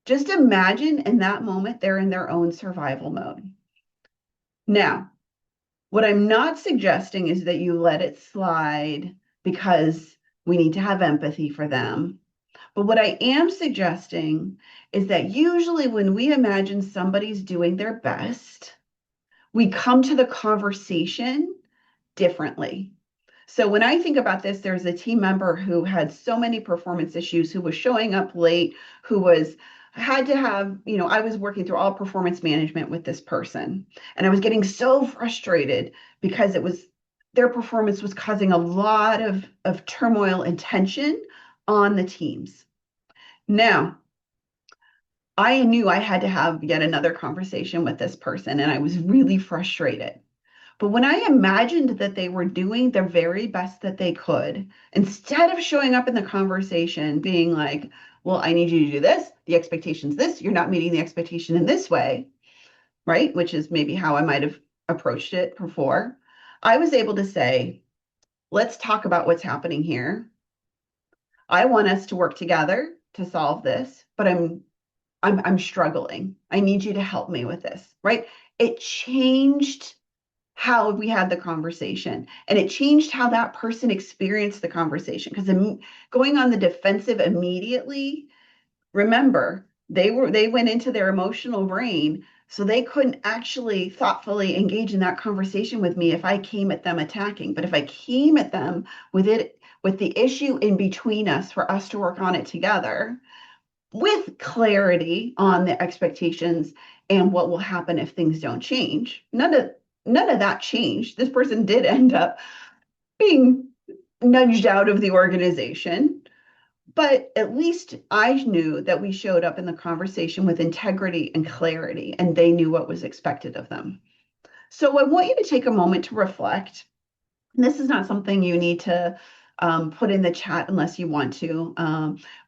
Just imagine in that moment, they're in their own survival mode. Now, what I'm not suggesting is that you let it slide because we need to have empathy for them. But what I am suggesting is that usually when we imagine somebody's doing their best, we come to the conversation differently. So when I think about this, there's a team member who had so many performance issues, who was showing up late, who was had to have, I was working through all performance management with this person, and I was getting so frustrated because their performance was causing a lot of turmoil and tension on the teams. Now, I knew I had to have yet another conversation with this person, and I was really frustrated. But when I imagined that they were doing the very best that they could, instead of showing up in the conversation being like, well, I need you to do this, the expectation's this, you're not meeting the expectation in this way, right? Which is maybe how I might have approached it before. I was able to say, let's talk about what's happening here. I want us to work together to solve this, but I'm struggling. I need you to help me with this, right? It changed how we had the conversation, and it changed how that person experienced the conversation, because going on the defensive immediately, remember, they went into their emotional brain, so they couldn't actually thoughtfully engage in that conversation with me if I came at them attacking. But if I came at them with the issue in between us for us to work on it together, with clarity on the expectations and what will happen if things don't change. None of that changed. This person did end up being nudged out of the organization, but at least I knew that we showed up in the conversation with integrity and clarity, and they knew what was expected of them. So I want you to take a moment to reflect. This is not something you need to put in the chat unless you want to,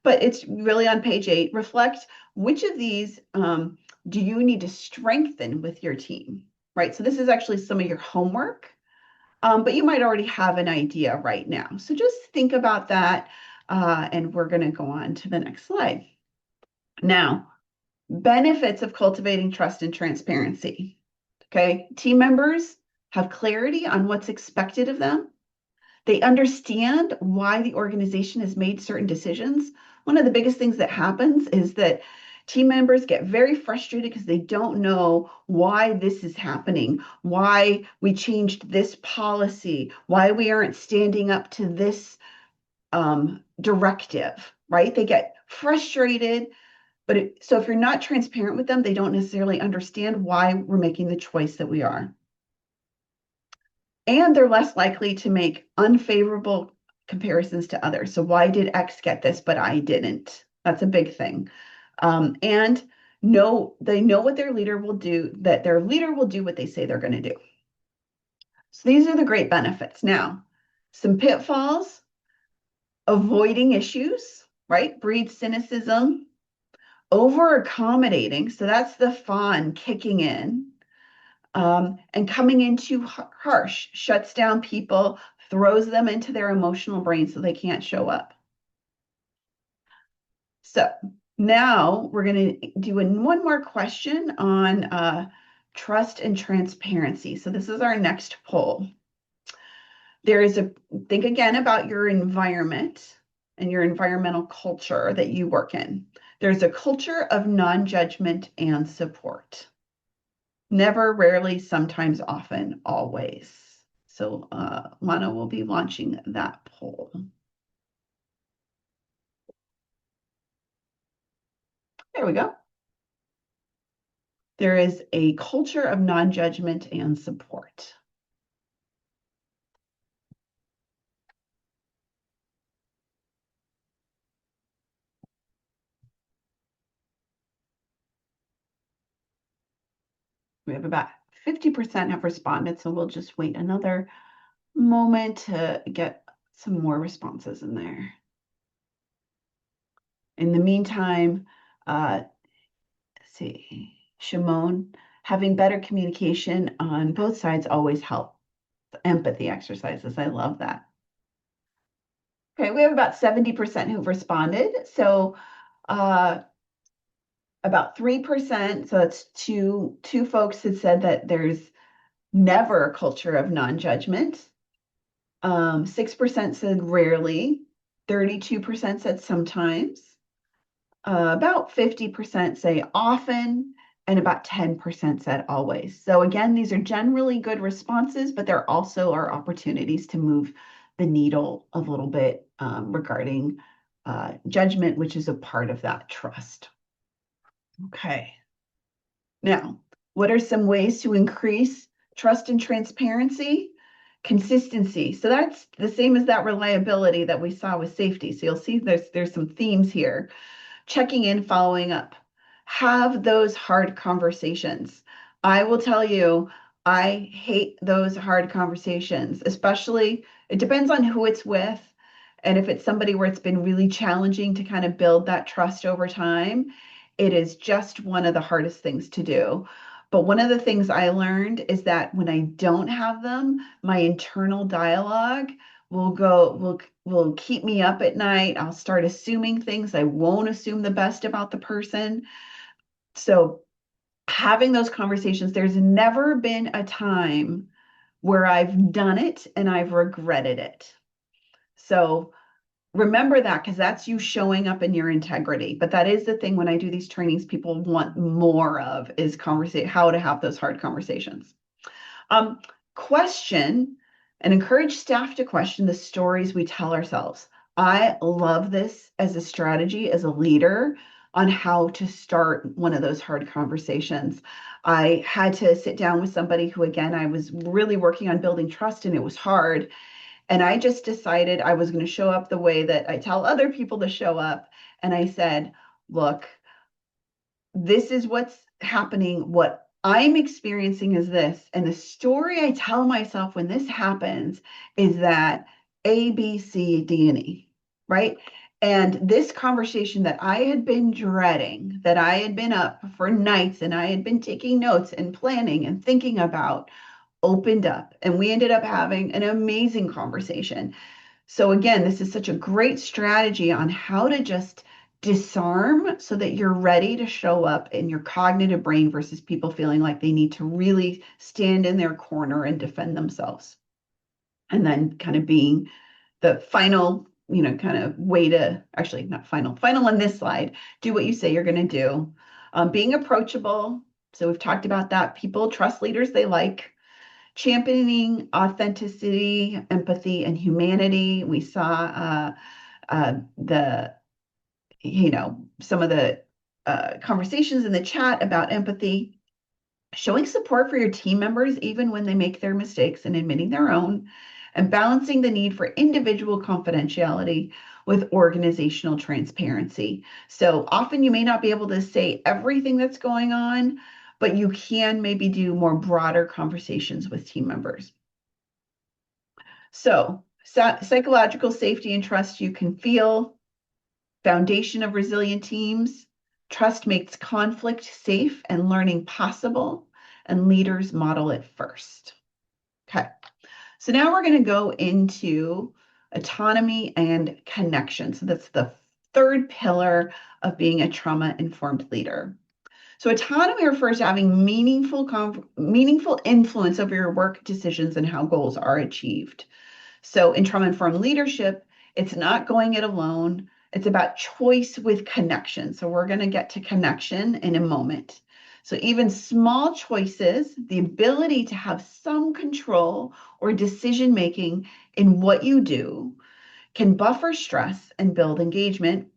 but it's really on page 8. Reflect, which of these do you need to strengthen with your team, right? So this is actually some of your homework, but you might already have an idea right now. So just think about that, and we're going to go on to the next slide. Now, benefits of cultivating trust and transparency. Okay, team members have clarity on what's expected of them. They understand why the organization has made certain decisions. One of the biggest things that happens is that team members get very frustrated because they don't know why this is happening, why we changed this policy, why we aren't standing up to this directive, right? They get frustrated. So if you're not transparent with them, they don't necessarily understand why we're making the choice that we are. And they're less likely to make unfavorable comparisons to others. So why did X get this, but I didn't? That's a big thing. And they know what their leader will do, that their leader will do what they say they're going to do. So these are the great benefits. Now, some pitfalls: avoiding issues, right? Breeds cynicism. Over accommodating. So that's the fawn kicking in. And coming in too harsh shuts down people, throws them into their emotional brain so they can't show up. So now we're going to do one more question on trust and transparency. So this is our next poll. Think again about your environment and your environmental culture that you work in. There's a culture of non-judgment and support. Never, rarely, sometimes, often, always. So Lana will be launching that poll. There we go. There is a culture of non-judgment and support. We have about 50% have responded, so we'll just wait another moment to get some more responses in there. In the meantime, let's see, Shimon, having better communication on both sides always help. Empathy exercises, I love that. Okay, we have about 70% who've responded. So about 3%, so that's two folks had said that there's never a culture of non-judgment. 6% said rarely, 32% said sometimes, about 50% say often, and about 10% said always. So again, these are generally good responses, but there also are opportunities to move the needle a little bit regarding judgment, which is a part of that trust. Okay. Now, what are some ways to increase trust and transparency? Consistency. So that's the same as that reliability that we saw with safety. So you'll see there's some themes here. Checking in, following up. Have those hard conversations. I will tell you, I hate those hard conversations, especially it depends on who it's with. And if it's somebody where it's been really challenging to kind of build that trust over time, it is just one of the hardest things to do. But one of the things I learned is that when I don't have them, my internal dialogue will keep me up at night. I'll start assuming things. I won't assume the best about the person. So having those conversations, there's never been a time where I've done it and I've regretted it. So remember that because that's you showing up in your integrity. But that is the thing when I do these trainings, people want more of is how to have those hard conversations. Um, question and encourage staff to question the stories we tell ourselves. I love this as a strategy, as a leader, on how to start one of those hard conversations. I had to sit down with somebody who, again, I was really working on building trust and it was hard. And I just decided I was going to show up the way that I tell other people to show up. And I said, look, this is what's happening. What I'm experiencing is this. And the story I tell myself when this happens is that A, B, C, D, and E, right? And this conversation that I had been dreading, that I had been up for nights and I had been taking notes and planning and thinking about, opened up. And we ended up having an amazing conversation. So again, this is such a great strategy on how to just disarm so that you're ready to show up in your cognitive brain versus people feeling like they need to really stand in their corner and defend themselves. And then kind of being the final, kind of way to actually not final on this slide, do what you say you're going to do. Being approachable. So we've talked about that. People trust leaders they like. Championing authenticity, empathy, and humanity. We saw some of the conversations in the chat about empathy, showing support for your team members, even when they make their mistakes and admitting their own, and balancing the need for individual confidentiality with organizational transparency. So often you may not be able to say everything that's going on, but you can maybe do more broader conversations with team members. So psychological safety and trust you can feel, foundation of resilient teams, trust makes conflict safe and learning possible, and leaders model it first. Okay, so now we're going to go into autonomy and connection. So that's the third pillar of being a trauma-informed leader. So autonomy refers to having meaningful influence over your work decisions and how goals are achieved. So in trauma-informed leadership, it's not going it alone. It's about choice with connection. So we're going to get to connection in a moment. So even small choices, the ability to have some control or decision making in what you do can buffer stress and build engagement.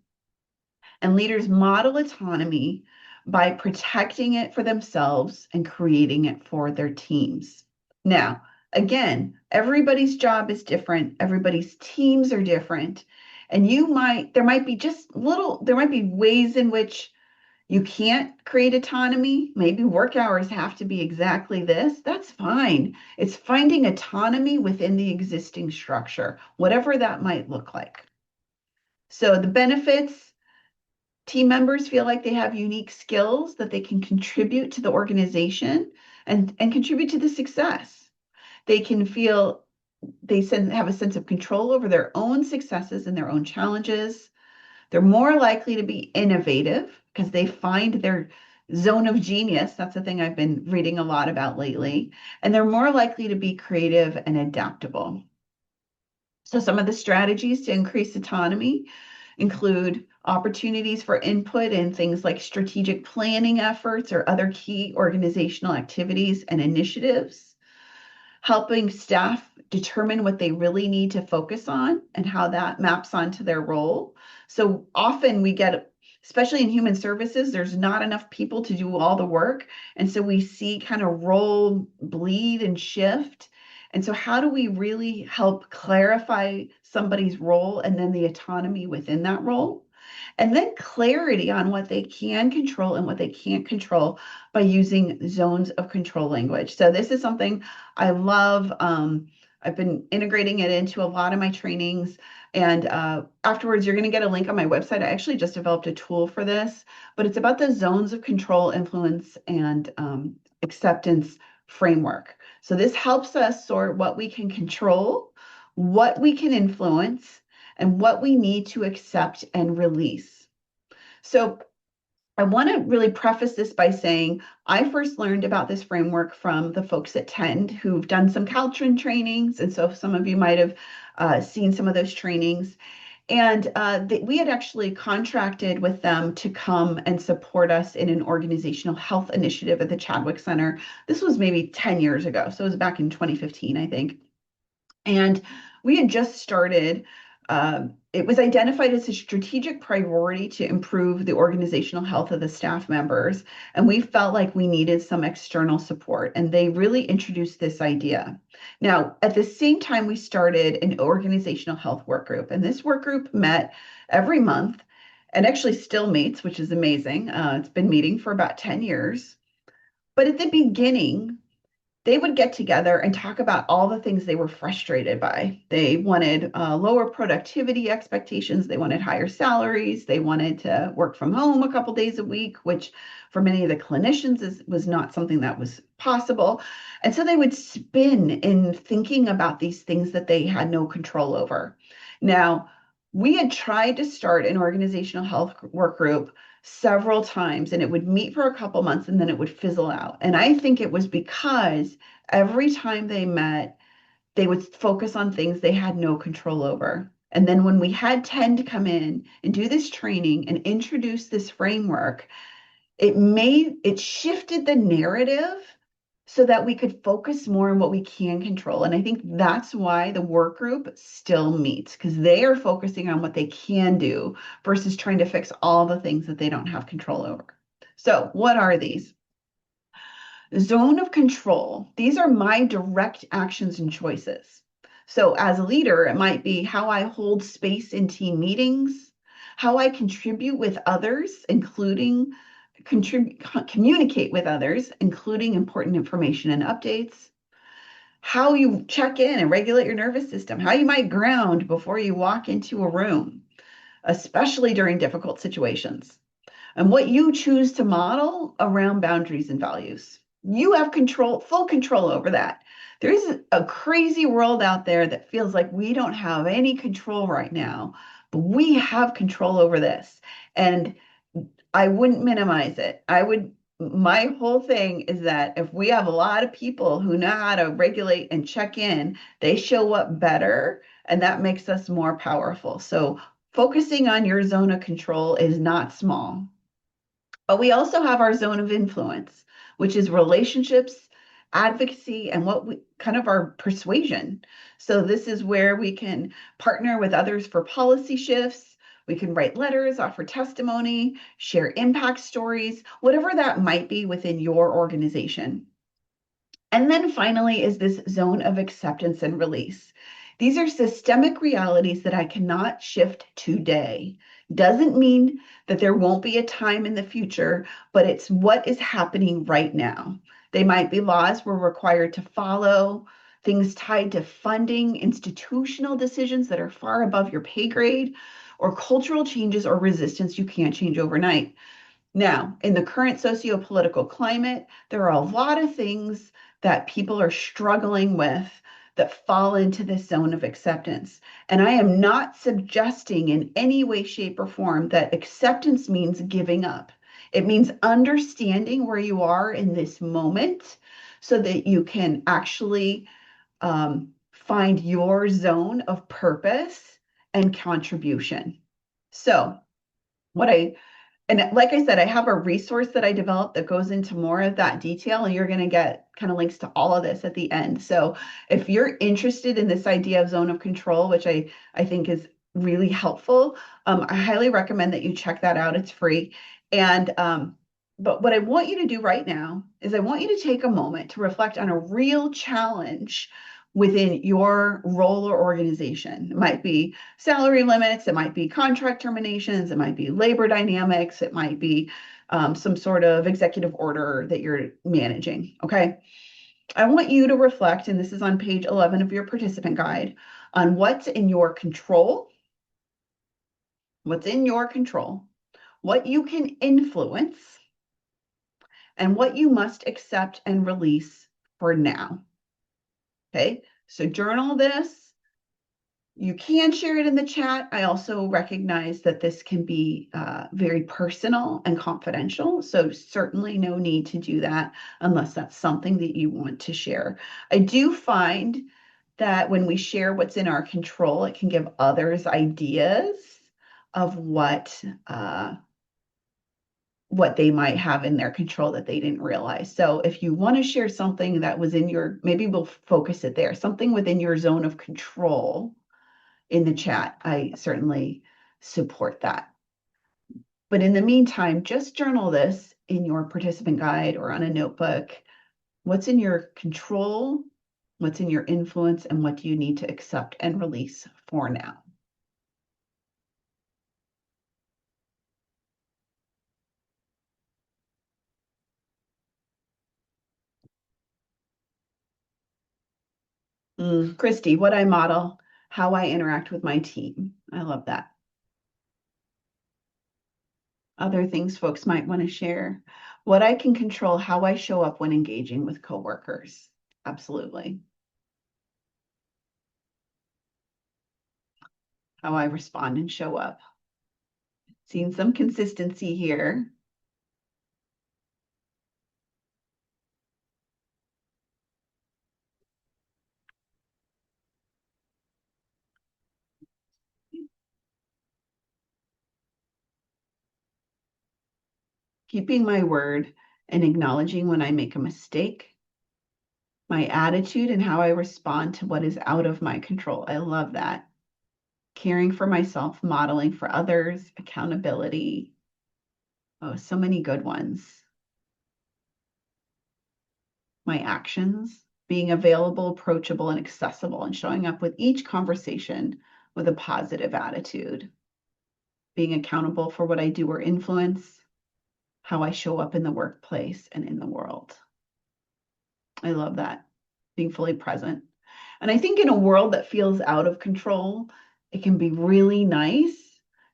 And leaders model autonomy by protecting it for themselves and creating it for their teams. Now, again, everybody's job is different, everybody's teams are different. And there might be there might be ways in which you can't create autonomy. Maybe work hours have to be exactly this. That's fine. It's finding autonomy within the existing structure, whatever that might look like. So the benefits: team members feel like they have unique skills that they can contribute to the organization and contribute to the success. They can feel have a sense of control over their own successes and their own challenges. They're more likely to be innovative because they find their zone of genius. That's the thing I've been reading a lot about lately. And they're more likely to be creative and adaptable. So, some of the strategies to increase autonomy include opportunities for input in things like strategic planning efforts or other key organizational activities and initiatives, helping staff determine what they really need to focus on and how that maps onto their role. So often we get, especially in human services, there's not enough people to do all the work. And so we see kind of role bleed and shift. And so, how do we really help clarify somebody's role and then the autonomy within that role? And then clarity on what they can control and what they can't control by using zones of control language. So, this is something I love. I've been integrating it into a lot of my trainings. And afterwards, you're going to get a link on my website. I actually just developed a tool for this, but it's about the zones of control, influence, and acceptance framework. So this helps us sort what we can control, what we can influence, and what we need to accept and release. So I want to really preface this by saying I first learned about this framework from the folks at Tend who've done some CalTrin trainings. And so some of you might have seen some of those trainings. And we had actually contracted with them to come and support us in an organizational health initiative at the Chadwick Center. This was maybe 10 years ago. So it was back in 2015, I think. And we had just started, it was identified as a strategic priority to improve the organizational health of the staff members. And we felt like we needed some external support. And they really introduced this idea. Now, at the same time, we started an organizational health work group. And this work group met every month and actually still meets, which is amazing. It's been meeting for about 10 years. But at the beginning, they would get together and talk about all the things they were frustrated by. They wanted lower productivity expectations. They wanted higher salaries. They wanted to work from home a couple days a week, which for many of the clinicians was not something that was possible. And so they would spin in thinking about these things that they had no control over. Now, we had tried to start an organizational health work group several times, and it would meet for a couple months and then it would fizzle out. And I think it was because every time they met, they would focus on things they had no control over. And then when we had Tend to come in and do this training and introduce this framework, it shifted the narrative so that we could focus more on what we can control. And I think that's why the work group still meets, because they are focusing on what they can do versus trying to fix all the things that they don't have control over. So, what are these? Zone of control. These are my direct actions and choices. So, as a leader, it might be how I hold space in team meetings, how I contribute with others, including communicate with others, including important information and updates, how you check in and regulate your nervous system, how you might ground before you walk into a room, especially during difficult situations, and what you choose to model around boundaries and values. You have control, full control over that. There is a crazy world out there that feels like we don't have any control right now, but we have control over this. And I wouldn't minimize it. My whole thing is that if we have a lot of people who know how to regulate and check in, they show up better, and that makes us more powerful. So focusing on your zone of control is not small. But we also have our zone of influence, which is relationships, advocacy, and what we kind of our persuasion. So this is where we can partner with others for policy shifts. We can write letters, offer testimony, share impact stories, whatever that might be within your organization. And then finally is this zone of acceptance and release. These are systemic realities that I cannot shift today. Doesn't mean that there won't be a time in the future, but it's what is happening right now. They might be laws we're required to follow, things tied to funding, institutional decisions that are far above your pay grade, or cultural changes or resistance you can't change overnight. Now, in the current socio-political climate, there are a lot of things that people are struggling with that fall into this zone of acceptance. And I am not suggesting in any way, shape, or form that acceptance means giving up. It means understanding where you are in this moment so that you can actually find your zone of purpose and contribution. So, what I and like I said, I have a resource that I developed that goes into more of that detail, and you're going to get kind of links to all of this at the end. So if you're interested in this idea of zone of control, which I think is really helpful, I highly recommend that you check that out. It's free. And but what I want you to do right now is I want you to take a moment to reflect on a real challenge within your role or organization. It might be salary limits, it might be contract terminations, it might be labor dynamics, it might be some sort of executive order that you're managing. Okay. I want you to reflect, and this is on page 11 of your participant guide, on what's in your control, what you can influence, and what you must accept and release for now. Okay. So journal this. You can share it in the chat. I also recognize that this can be very personal and confidential. So certainly no need to do that unless that's something that you want to share. I do find that when we share what's in our control, it can give others ideas of what they might have in their control that they didn't realize. So if you want to share something that was in maybe we'll focus it there, something within your zone of control in the chat, I certainly support that. But in the meantime, just journal this in your participant guide or on a notebook. What's in your control? What's in your influence? And what do you need to accept and release for now? Christy, what I model, how I interact with my team. I love that. Other things folks might want to share. What I can control, how I show up when engaging with coworkers. Absolutely. How I respond and show up. Seeing some consistency here. Keeping my word and acknowledging when I make a mistake, my attitude and how I respond to what is out of my control. I love that. Caring for myself, modeling for others, accountability. Oh, so many good ones. My actions, being available, approachable, and accessible, and showing up with each conversation with a positive attitude. Being accountable for what I do or influence, how I show up in the workplace and in the world. I love that. Being fully present. And I think in a world that feels out of control, it can be really nice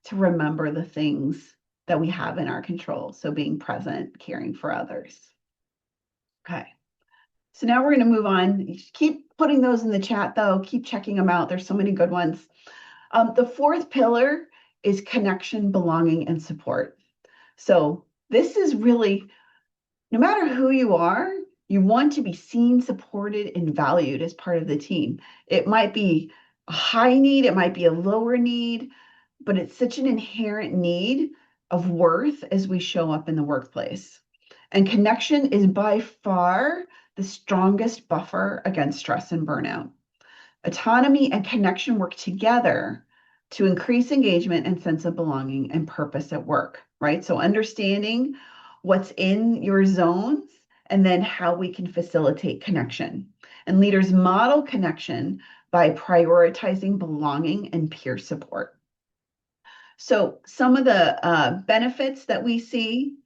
to remember the things that we have in our control. So being present, caring for others. Okay. So now we're going to move on. Keep putting those in the chat, though. Keep checking them out. There's so many good ones. The fourth pillar is connection, belonging, and support. So this is really, no matter who you are, you want to be seen, supported, and valued as part of the team. It might be a high need, it might be a lower need, but it's such an inherent need of worth as we show up in the workplace. And connection is by far the strongest buffer against stress and burnout. Autonomy and connection work together to increase engagement and sense of belonging and purpose at work, right? So understanding what's in your zones and then how we can facilitate connection. And leaders model connection by prioritizing belonging and peer support. So some of the benefits that we see: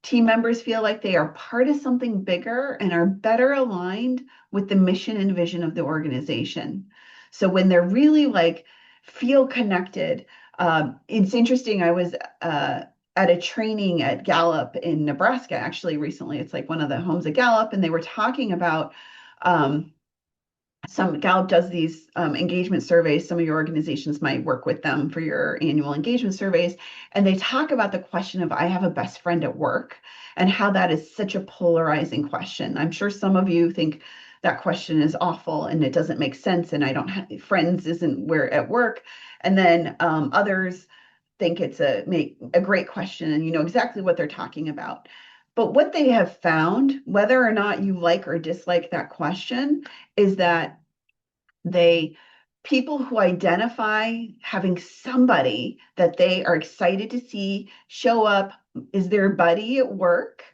team members feel like they are part of something bigger and are better aligned with the mission and vision of the organization. So when they're really like feel connected, it's interesting. I was at a training at Gallup in Nebraska actually recently. It's like one of the homes at Gallup, and they were talking about um, some Gallup does these engagement surveys. Some of your organizations might work with them for your annual engagement surveys. And they talk about the question of, I have a best friend at work, and how that is such a polarizing question. I'm sure some of you think that question is awful and it doesn't make sense. And I don't have friends isn't where at work. And then others think it's a great question and you know exactly what they're talking about. But what they have found, whether or not you like or dislike that question, is that they people who identify having somebody that they are excited to see show up is their buddy at work,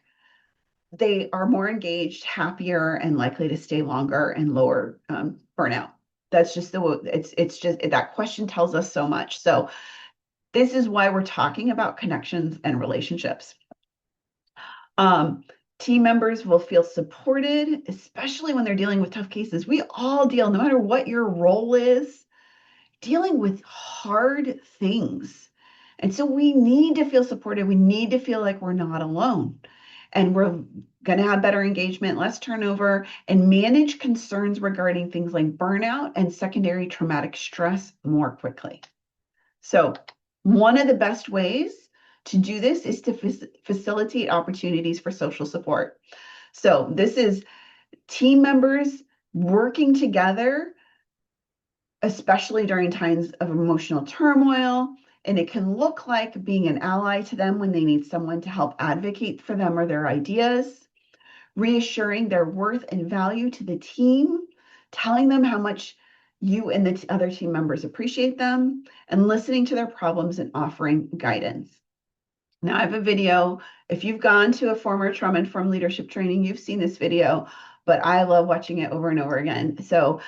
they are more engaged, happier, and likely to stay longer and lower burnout. That's just it's just that question tells us so much. So this is why we're talking about connections and relationships. Um, Team members will feel supported, especially when they're dealing with tough cases. We all deal, no matter what your role is, dealing with hard things. And so we need to feel supported. We need to feel like we're not alone. And we're going to have better engagement, less turnover, and manage concerns regarding things like burnout and secondary traumatic stress more quickly. So, one of the best ways to do this is to facilitate opportunities for social support. So, this is team members working together, especially during times of emotional turmoil. And it can look like being an ally to them when they need someone to help advocate for them or their ideas, reassuring their worth and value to the team, telling them how much you and the other team members appreciate them, and listening to their problems and offering guidance. Now, I have a video. If you've gone to a former trauma-informed leadership training, you've seen this video, but I love watching it over and over again. So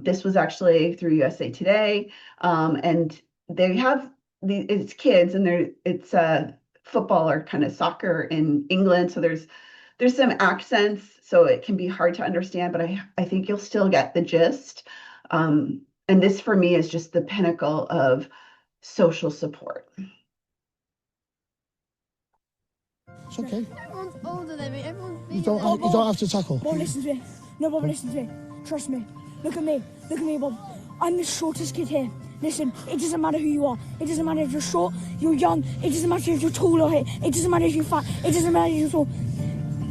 this was actually through USA Today, and they have it's kids, and it's football or kind of soccer in England. So there's some accents, so it can be hard to understand, but I think you'll still get the gist. And this for me is just the pinnacle of social support. It's okay. Everyone's older than me. Everyone's You bigger than me. you don't have to tackle. Bob, listen to me. No, Bob, listen to me. Trust me. Look at me. Look at me, Bob. I'm the shortest kid here. Listen, it doesn't matter who you are. It doesn't matter if you're short, you're young. It doesn't matter if you're tall or hit. It doesn't matter if you're fat. It doesn't matter if you're tall.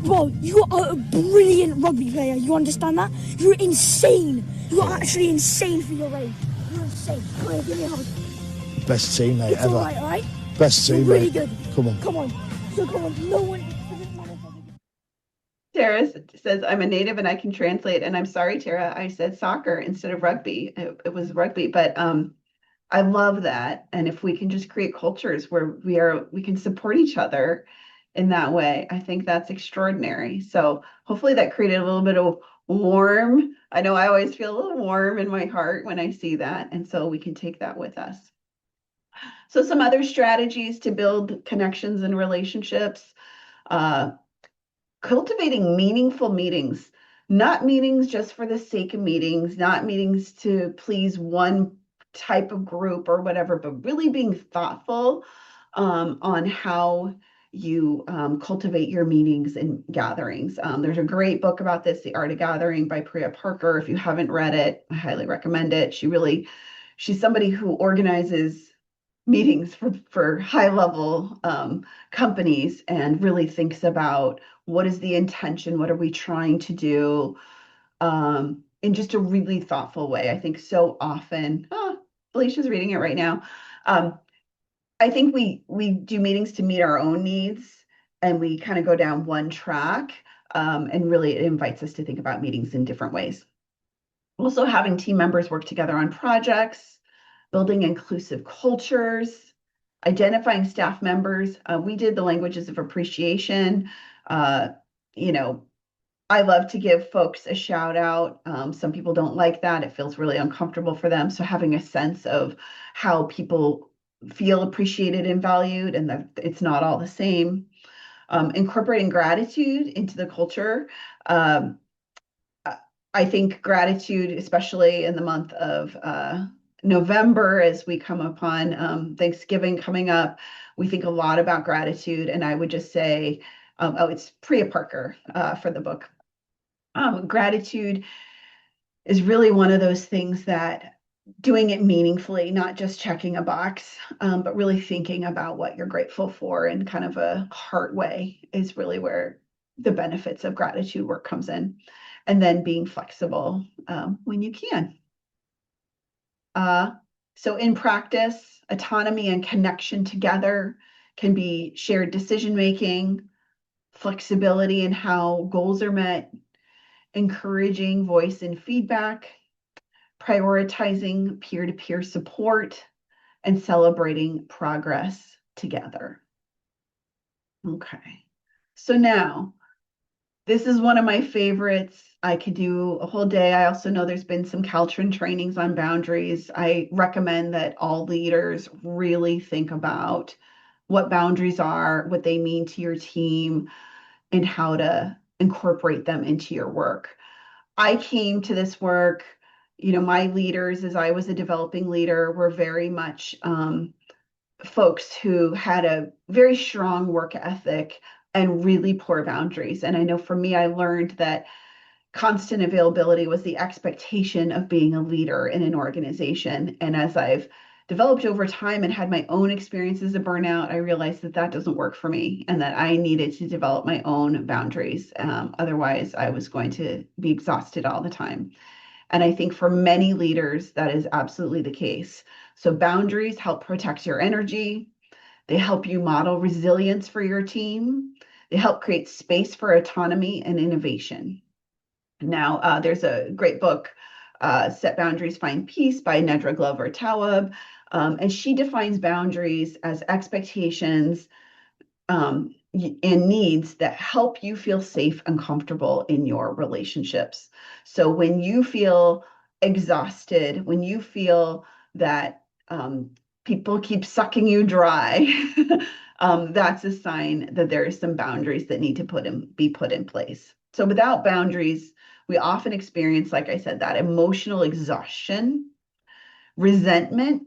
Bob, you are a brilliant rugby player. You understand that? You're insane. You're actually insane for your age. You're insane. Come on, give me a hug. Best teammate It's ever. all right? Best You're teammate. really good. Come on. Come on. So come on. No one. It doesn't matter if I'm- Tara says, I'm a native and I can translate. And I'm sorry, Tara, I said soccer instead of rugby. It was rugby, but I love that. And if we can just create cultures where we can support each other in that way, I think that's extraordinary. So hopefully that created a little bit of warm. I know I always feel a little warm in my heart when I see that. And so we can take that with us. So some other strategies to build connections and relationships. Cultivating meaningful meetings, not meetings just for the sake of meetings, not meetings to please one type of group or whatever, but really being thoughtful on how you cultivate your meetings and gatherings. There's a great book about this, The Art of Gathering by Priya Parker. If you haven't read it, I highly recommend it. She's somebody who organizes meetings for high level companies and really thinks about what is the intention, what are we trying to do, in just a really thoughtful way. I think so often, Felicia's reading it right now. I think we do meetings to meet our own needs, and we kind of go down one track. And really, it invites us to think about meetings in different ways. Also, having team members work together on projects, building inclusive cultures, identifying staff members. We did the languages of appreciation. Uh, you know, I love to give folks a shout out. Some people don't like that. It feels really uncomfortable for them. So having a sense of how people feel appreciated and valued, and that it's not all the same. Incorporating gratitude into the culture. Um, I think gratitude, especially in the month of November, as we come upon Thanksgiving coming up, we think a lot about gratitude. And I would just say, oh, it's Priya Parker for the book. Gratitude is really one of those things that doing it meaningfully, not just checking a box, but really thinking about what you're grateful for in kind of a heart way is really where the benefits of gratitude work comes in. And then being flexible when you can. So in practice, autonomy and connection together can be shared decision making, flexibility in how goals are met, encouraging voice and feedback, prioritizing peer-to-peer support, and celebrating progress together. Okay, so now this is one of my favorites. I could do a whole day. I also know there's been some CalTrin trainings on boundaries. I recommend that all leaders really think about what boundaries are, what they mean to your team, and how to incorporate them into your work. I came to this work, my leaders, as I was a developing leader, were very much folks who had a very strong work ethic and really poor boundaries. And I know for me, I learned that constant availability was the expectation of being a leader in an organization. And as I've developed over time and had my own experiences of burnout, I realized that that doesn't work for me and that I needed to develop my own boundaries. Otherwise, I was going to be exhausted all the time. And I think for many leaders, that is absolutely the case. So boundaries help protect your energy. They help you model resilience for your team. They help create space for autonomy and innovation. Now, there's a great book, Set Boundaries, Find Peace by Nedra Glover Tawwab. And she defines boundaries as expectations and needs that help you feel safe and comfortable in your relationships. So when you feel exhausted, when you feel that people keep sucking you dry, that's a sign that there are some boundaries that need to be put in place. So without boundaries, we often experience, like I said, that emotional exhaustion, resentment,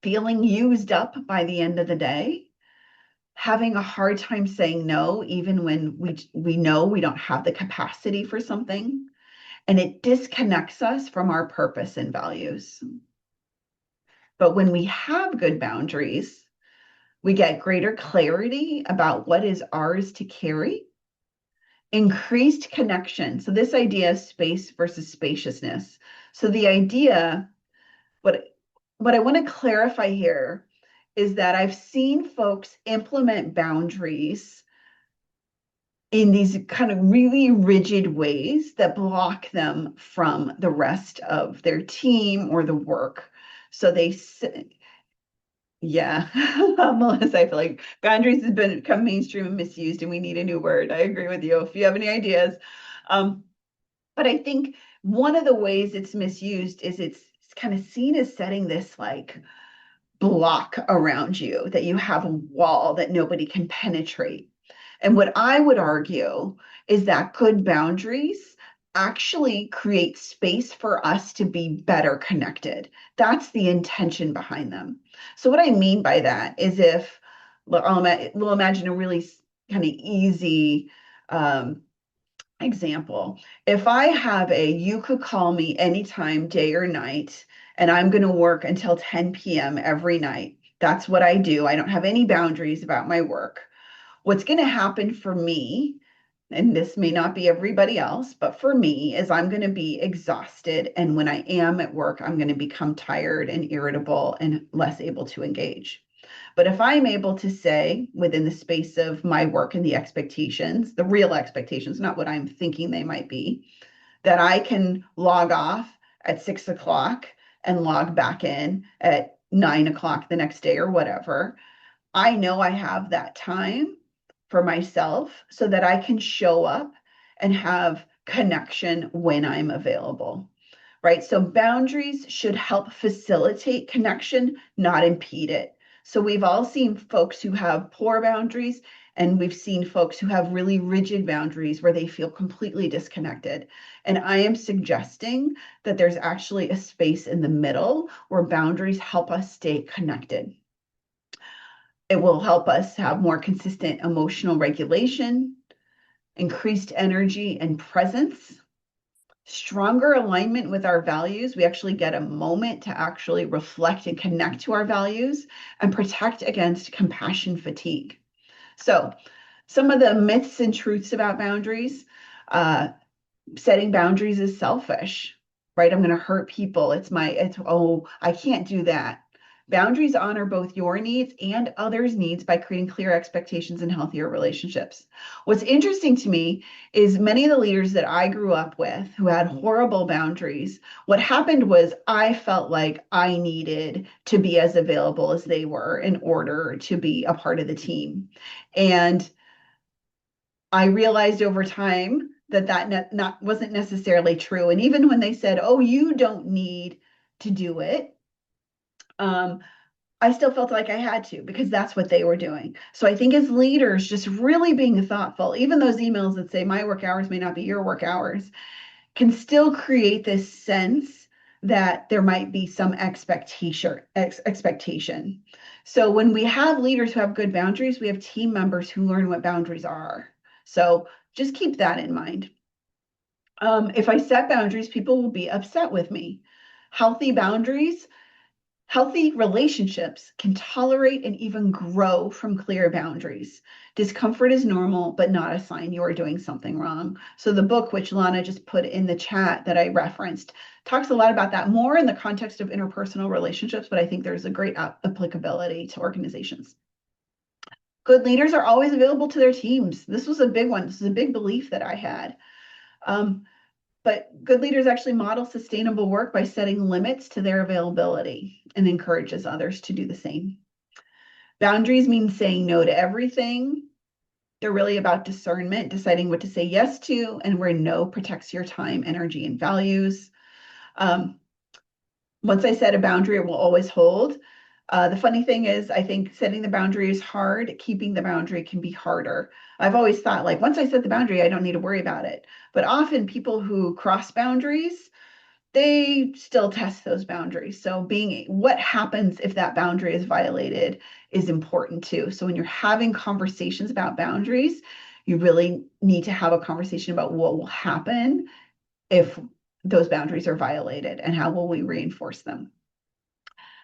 feeling used up by the end of the day, having a hard time saying no, even when we know we don't have the capacity for something, and it disconnects us from our purpose and values. But when we have good boundaries, we get greater clarity about what is ours to carry, increased connection. So this idea of space versus spaciousness. So the idea, what I want to clarify here is that I've seen folks implement boundaries in these kind of really rigid ways that block them from the rest of their team or the work. So yeah, Melissa, I feel like boundaries has become mainstream and misused, and we need a new word. I agree with you. If you have any ideas, but I think one of the ways it's misused is it's kind of seen as setting this like block around you, that you have a wall that nobody can penetrate. And what I would argue is that good boundaries actually create space for us to be better connected. That's the intention behind them. So what I mean by that is we'll imagine a really kind of easy example. If I have you could call me anytime, day or night, and I'm going to work until 10 p.m. every night. That's what I do. I don't have any boundaries about my work. What's going to happen for me, and this may not be everybody else, but for me, is I'm going to be exhausted. And when I am at work, I'm going to become tired and irritable and less able to engage. But if I'm able to say within the space of my work and the expectations, the real expectations, not what I'm thinking they might be, that I can log off at 6 o'clock and log back in at 9 o'clock the next day or whatever, I know I have that time for myself so that I can show up and have connection when I'm available, right? So boundaries should help facilitate connection, not impede it. So we've all seen folks who have poor boundaries, and we've seen folks who have really rigid boundaries where they feel completely disconnected. And I am suggesting that there's actually a space in the middle where boundaries help us stay connected. It will help us have more consistent emotional regulation, increased energy and presence, stronger alignment with our values. We actually get a moment to actually reflect and connect to our values and protect against compassion fatigue. So, some of the myths and truths about boundaries. Setting boundaries is selfish, right? I'm going to hurt people. Oh, I can't do that. Boundaries honor both your needs and others' needs by creating clear expectations and healthier relationships. What's interesting to me is many of the leaders that I grew up with who had horrible boundaries, what happened was I felt like I needed to be as available as they were in order to be a part of the team. And I realized over time that not wasn't necessarily true. And even when they said, "Oh, you don't need to do it," I still felt like I had to because that's what they were doing. So I think as leaders, just really being thoughtful, even those emails that say my work hours may not be your work hours, can still create this sense that there might be some expectation. So when we have leaders who have good boundaries, we have team members who learn what boundaries are. So just keep that in mind. If I set boundaries, people will be upset with me. Healthy boundaries, healthy relationships can tolerate and even grow from clear boundaries. Discomfort is normal, but not a sign you are doing something wrong. So the book, which Lana just put in the chat that I referenced, talks a lot about that more in the context of interpersonal relationships, but I think there's a great applicability to organizations. Good leaders are always available to their teams. This was a big one. This is a big belief that I had. But good leaders actually model sustainable work by setting limits to their availability and encourages others to do the same. Boundaries mean saying no to everything. They're really about discernment, deciding what to say yes to, and where no protects your time, energy, and values. Once I set a boundary, it will always hold. The funny thing is, I think setting the boundary is hard. Keeping the boundary can be harder. I've always thought, like, once I set the boundary, I don't need to worry about it. But often people who cross boundaries, they still test those boundaries. So what happens if that boundary is violated is important too. So when you're having conversations about boundaries, you really need to have a conversation about what will happen if those boundaries are violated and how will we reinforce them.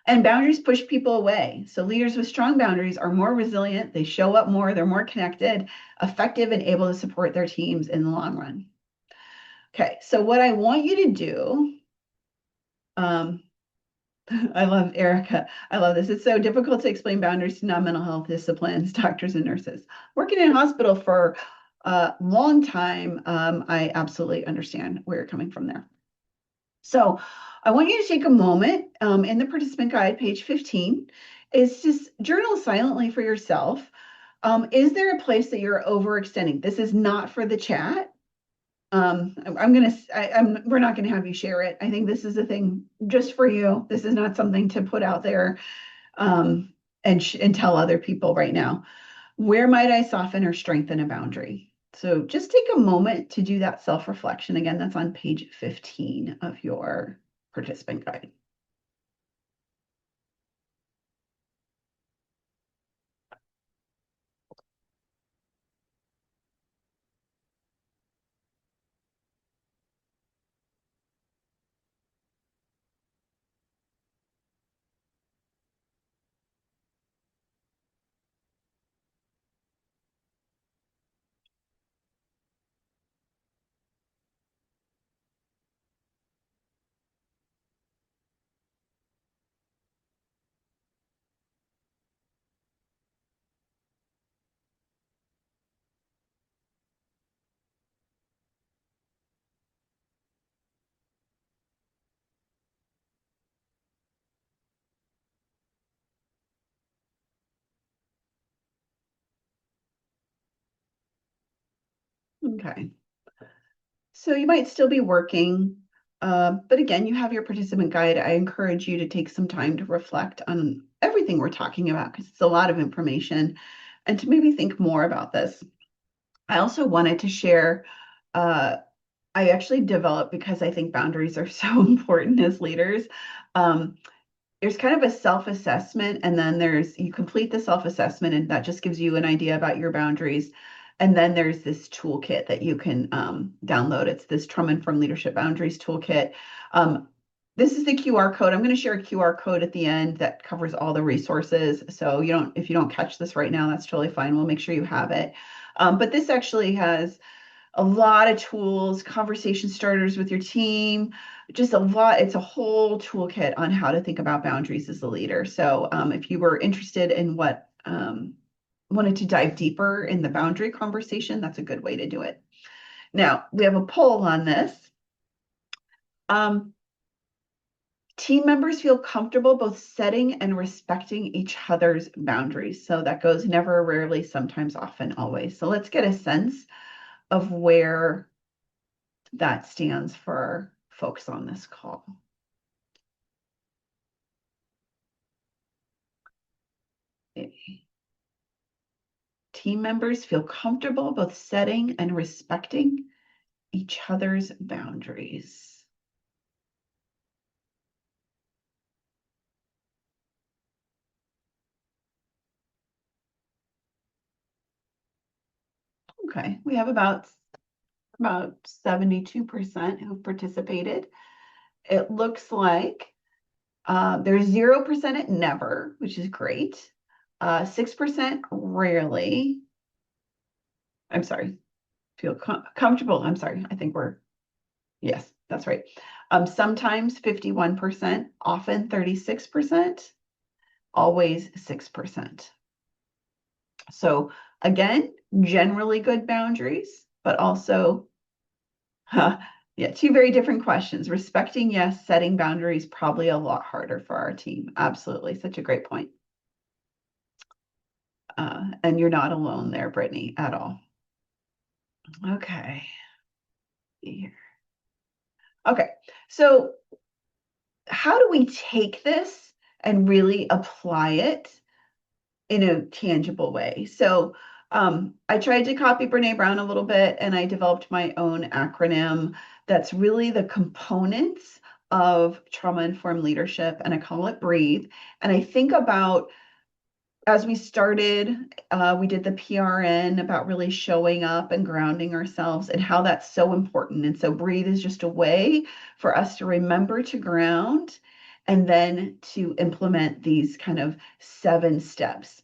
And boundaries push people away. So leaders with strong boundaries are more resilient, they show up more, they're more connected, effective, and able to support their teams in the long run. Okay, so what I want you to do, I love Erica. I love this. It's so difficult to explain boundaries to non-mental health disciplines, doctors and nurses. Working in a hospital for a long time, I absolutely understand where you're coming from there. So I want you to take a moment in the participant guide, page 15, is just journal silently for yourself. Is there a place that you're overextending? This is not for the chat. We're not gonna have you share it. I think this is a thing just for you. This is not something to put out there and tell other people right now. Where might I soften or strengthen a boundary? So just take a moment to do that self-reflection. Again, that's on page 15 of your participant guide. Okay. So you might still be working, but again, you have your participant guide. I encourage you to take some time to reflect on everything we're talking about because it's a lot of information and to maybe think more about this. I also wanted to share, I actually developed because I think boundaries are so important as leaders. Um, there's kind of a self-assessment, and then you complete the self-assessment, and that just gives you an idea about your boundaries. And then there's this toolkit that you can download. It's this Trauma-Informed Leadership Boundaries Toolkit. This is the QR code. I'm going to share a QR code at the end that covers all the resources. So if you don't catch this right now, that's totally fine. We'll make sure you have it. But this actually has a lot of tools, conversation starters with your team, just a lot. It's a whole toolkit on how to think about boundaries as a leader. So if you were interested in wanted to dive deeper in the boundary conversation, that's a good way to do it. Now, we have a poll on this. Team members feel comfortable both setting and respecting each other's boundaries. So that goes never, rarely, sometimes, often, always. So let's get a sense of where that stands for folks on this call. Team members feel comfortable both setting and respecting each other's boundaries. Okay, we have about 72% who participated. It looks like there's 0% at never, which is great. 6% rarely. I'm sorry, feel comfortable. I'm sorry, I think yes, that's right. Sometimes 51%, often 36%, always 6%. So again, generally good boundaries, but also, yeah, two very different questions. Respecting, yes, setting boundaries, probably a lot harder for our team. Absolutely, such a great point. And you're not alone there, Brittany, at all. Okay. Here. Okay, so how do we take this and really apply it in a tangible way? So I tried to copy Brene Brown a little bit, and I developed my own acronym that's really the components of trauma-informed leadership, and I call it BREATHE. And I think about, as we started, we did the PRN about really showing up and grounding ourselves and how that's so important. And so breathe is just a way for us to remember to ground and then to implement these kind of 7 steps.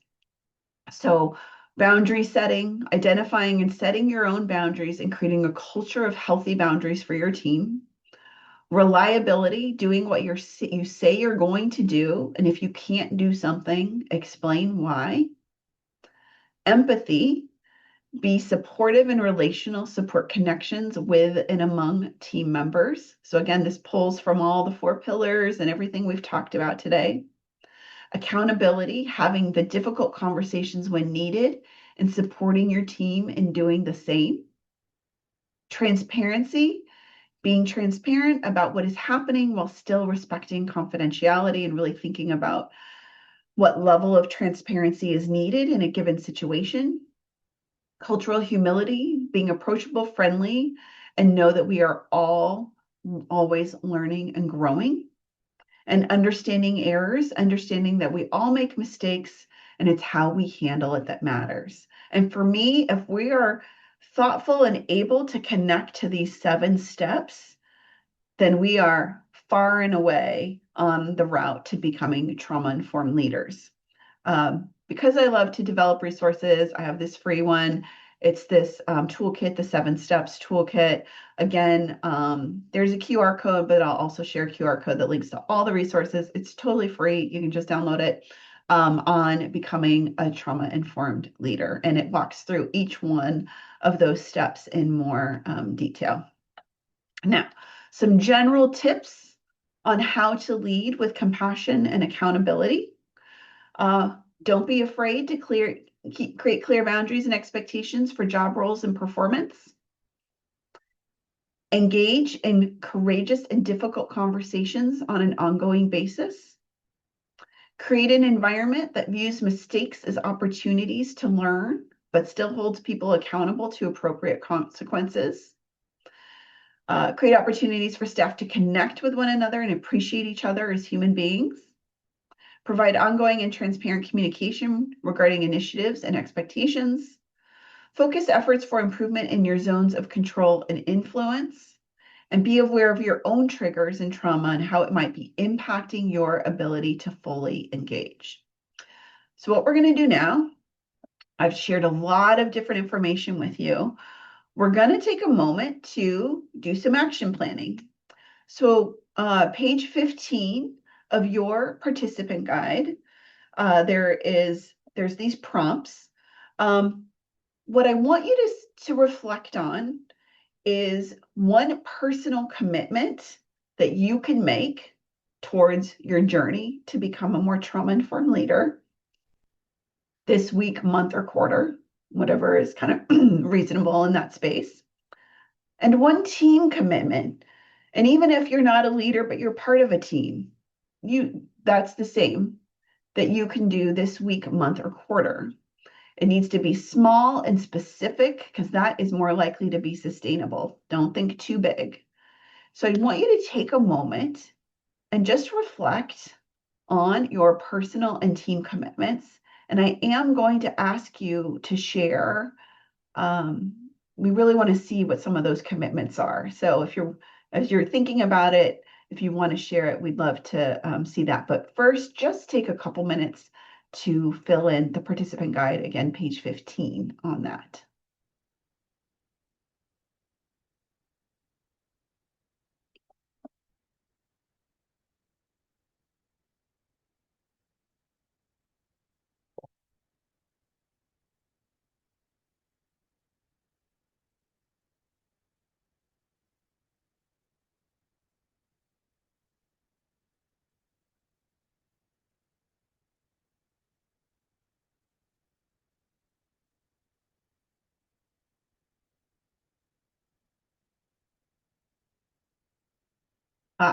So boundary setting, identifying and setting your own boundaries and creating a culture of healthy boundaries for your team. Reliability, doing what you say you're going to do. And if you can't do something, explain why. Empathy, be supportive and relational, support connections with and among team members. So again, this pulls from all the 4 pillars and everything we've talked about today. Accountability, having the difficult conversations when needed and supporting your team in doing the same. Transparency, being transparent about what is happening while still respecting confidentiality and really thinking about what level of transparency is needed in a given situation. Cultural humility, being approachable, friendly, and know that we are all always learning and growing. And understanding errors, understanding that we all make mistakes and it's how we handle it that matters. And for me, if we are thoughtful and able to connect to these 7 steps, then we are far and away on the route to becoming trauma-informed leaders. Because I love to develop resources, I have this free one. It's this toolkit, the 7 steps toolkit. Again, there's a QR code, but I'll also share a QR code that links to all the resources. It's totally free. You can just download it on becoming a trauma-informed leader. And it walks through each one of those steps in more detail. Now, some general tips on how to lead with compassion and accountability. Don't be afraid to create clear boundaries and expectations for job roles and performance. Engage in courageous and difficult conversations on an ongoing basis. Create an environment that views mistakes as opportunities to learn, but still holds people accountable to appropriate consequences. Create opportunities for staff to connect with one another and appreciate each other as human beings. Provide ongoing and transparent communication regarding initiatives and expectations. Focus efforts for improvement in your zones of control and influence. And be aware of your own triggers and trauma and how it might be impacting your ability to fully engage. So what we're going to do now, I've shared a lot of different information with you. We're going to take a moment to do some action planning. So page 15 of your participant guide, there's these prompts. What I want you to reflect on is one personal commitment that you can make towards your journey to become a more trauma-informed leader this week, month, or quarter, whatever is kind of reasonable in that space. And one team commitment. And even if you're not a leader, but you're part of a team, that's the same that you can do this week, month, or quarter. It needs to be small and specific because that is more likely to be sustainable. Don't think too big. So I want you to take a moment and just reflect on your personal and team commitments. And I am going to ask you to share. We really want to see what some of those commitments are. So as you're thinking about it, if you want to share it, we'd love to see that. But first, just take a couple minutes to fill in the participant guide, again, page 15 on that.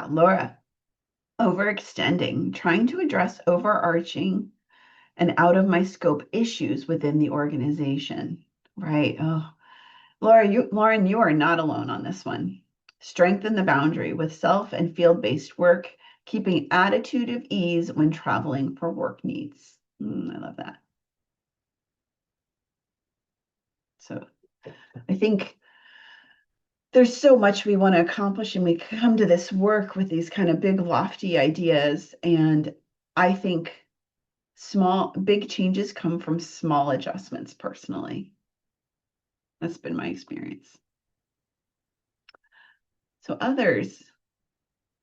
Laura, overextending, trying to address overarching and out of my scope issues within the organization. Right. Oh, Lauren, you are not alone on this one. Strengthen the boundary with self and field-based work, keeping attitude of ease when traveling for work needs. I love that. So I think there's so much we want to accomplish, and we come to this work with these kind of big, lofty ideas. And I think big changes come from small adjustments personally. That's been my experience. So others,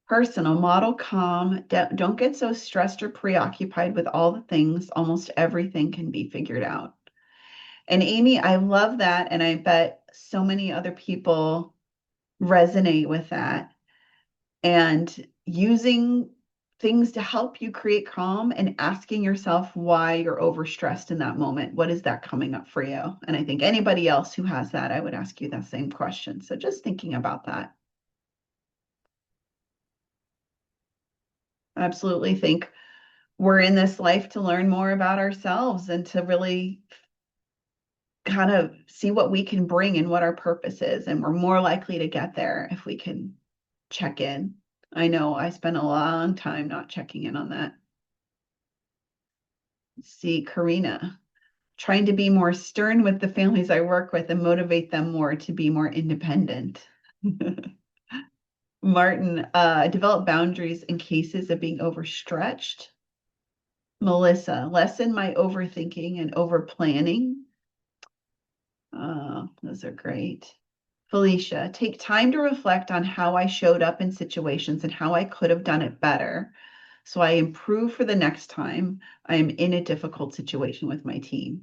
personal, model calm, don't get so stressed or preoccupied with all the things. Almost everything can be figured out. And Amy, I love that. And I bet so many other people resonate with that. And using things to help you create calm and asking yourself why you're overstressed in that moment. What is that coming up for you? And I think anybody else who has that, I would ask you that same question. So just thinking about that. I absolutely think we're in this life to learn more about ourselves and to really kind of see what we can bring and what our purpose is. And we're more likely to get there if we can check in. I know I spent a long time not checking in on that. Let's see, Karina, trying to be more stern with the families I work with and motivate them more to be more independent. Martin, develop boundaries in cases of being overstretched. Melissa, lessen my overthinking and over planning. Those are great. Felicia, take time to reflect on how I showed up in situations and how I could have done it better, so I improve for the next time I am in a difficult situation with my team.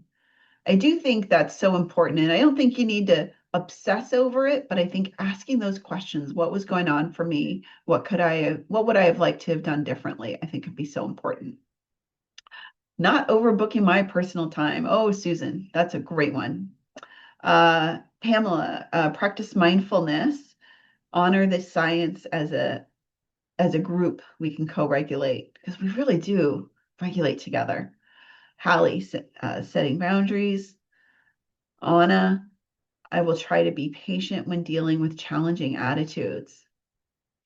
I do think that's so important, and I don't think you need to obsess over it, but I think asking those questions, what was going on for me? What would I have liked to have done differently? I think would be so important. Not overbooking my personal time. Oh, Susan, that's a great one. Pamela, practice mindfulness honor the science as a group. We can co-regulate because we really do regulate together. Hallie, setting boundaries. Anna, I will try to be patient when dealing with challenging attitudes.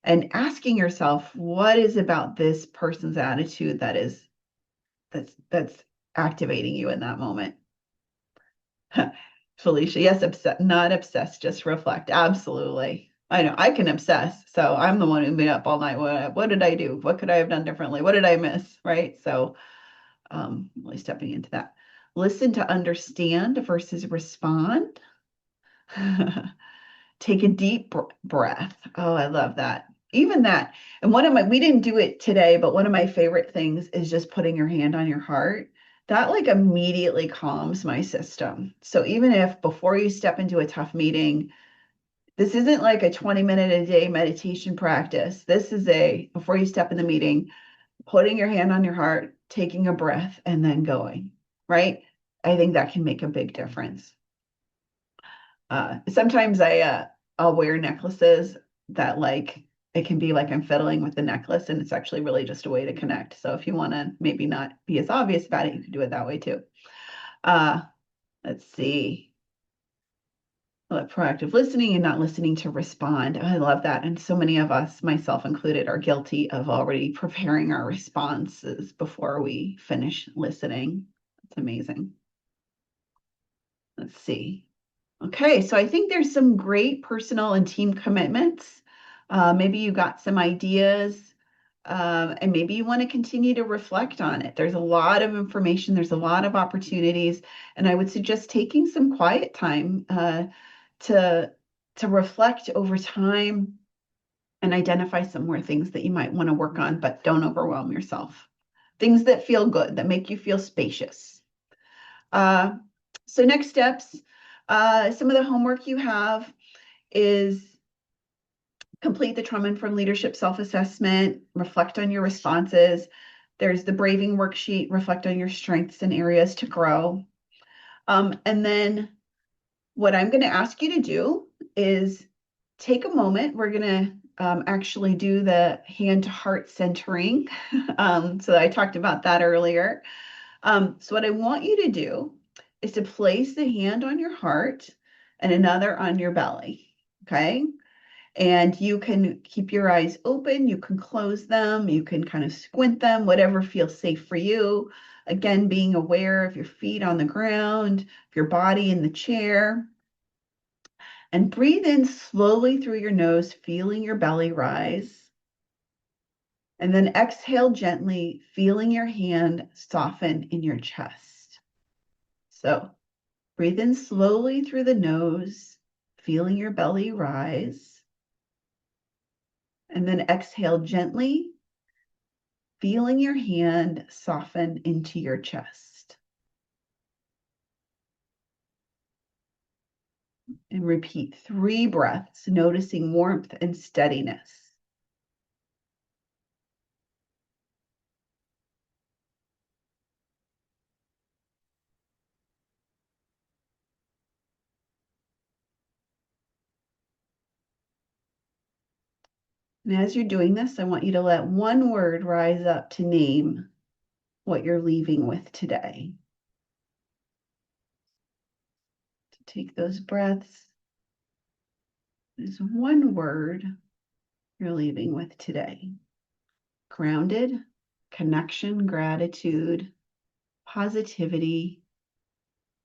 And asking yourself, what is about this person's attitude that's activating you in that moment? Felicia, yes, not obsessed, just reflect. Absolutely. I know I can obsess. So I'm the one who been up all night. What did I do? What could I have done differently? What did I miss? Right. So really stepping into that. Listen to understand versus respond. Take a deep breath. Oh, I love that. Even that. And we didn't do it today, but one of my favorite things is just putting your hand on your heart. That like immediately calms my system. So even if before you step into a tough meeting, this isn't like a 20-minute a day meditation practice. This is before you step in the meeting, putting your hand on your heart, taking a breath, and then going, right? I think that can make a big difference. Sometimes I'll wear necklaces that like it can be like I'm fiddling with the necklace and it's actually really just a way to connect. So if you want to maybe not be as obvious about it, you can do it that way too. Let's see. Proactive listening and not listening to respond. I love that. And so many of us, myself included, are guilty of already preparing our responses before we finish listening. It's amazing. Let's see. Okay, so I think there's some great personal and team commitments. Maybe you got some ideas, and maybe you want to continue to reflect on it. There's a lot of information, there's a lot of opportunities, and I would suggest taking some quiet time to reflect over time and identify some more things that you might want to work on, but don't overwhelm yourself. Things that feel good, that make you feel spacious. So next steps, some of the homework you have is complete the trauma-informed leadership self-assessment, reflect on your responses. There's the braving worksheet, reflect on your strengths and areas to grow. And then what I'm going to ask you to do is take a moment. We're going to actually do the hand to heart centering. So I talked about that earlier. So what I want you to do is to place the hand on your heart and another on your belly. Okay. And you can keep your eyes open. You can close them. You can kind of squint them, whatever feels safe for you. Again, being aware of your feet on the ground, your body in the chair. And breathe in slowly through your nose, feeling your belly rise. And then exhale gently, feeling your hand soften in your chest. So breathe in slowly through the nose, feeling your belly rise. And then exhale gently, feeling your hand soften into your chest. And repeat 3 breaths, noticing warmth and steadiness. And as you're doing this, I want you to let one word rise up to name what you're leaving with today. To take those breaths. There's one word you're leaving with today. Grounded, connection, gratitude, positivity,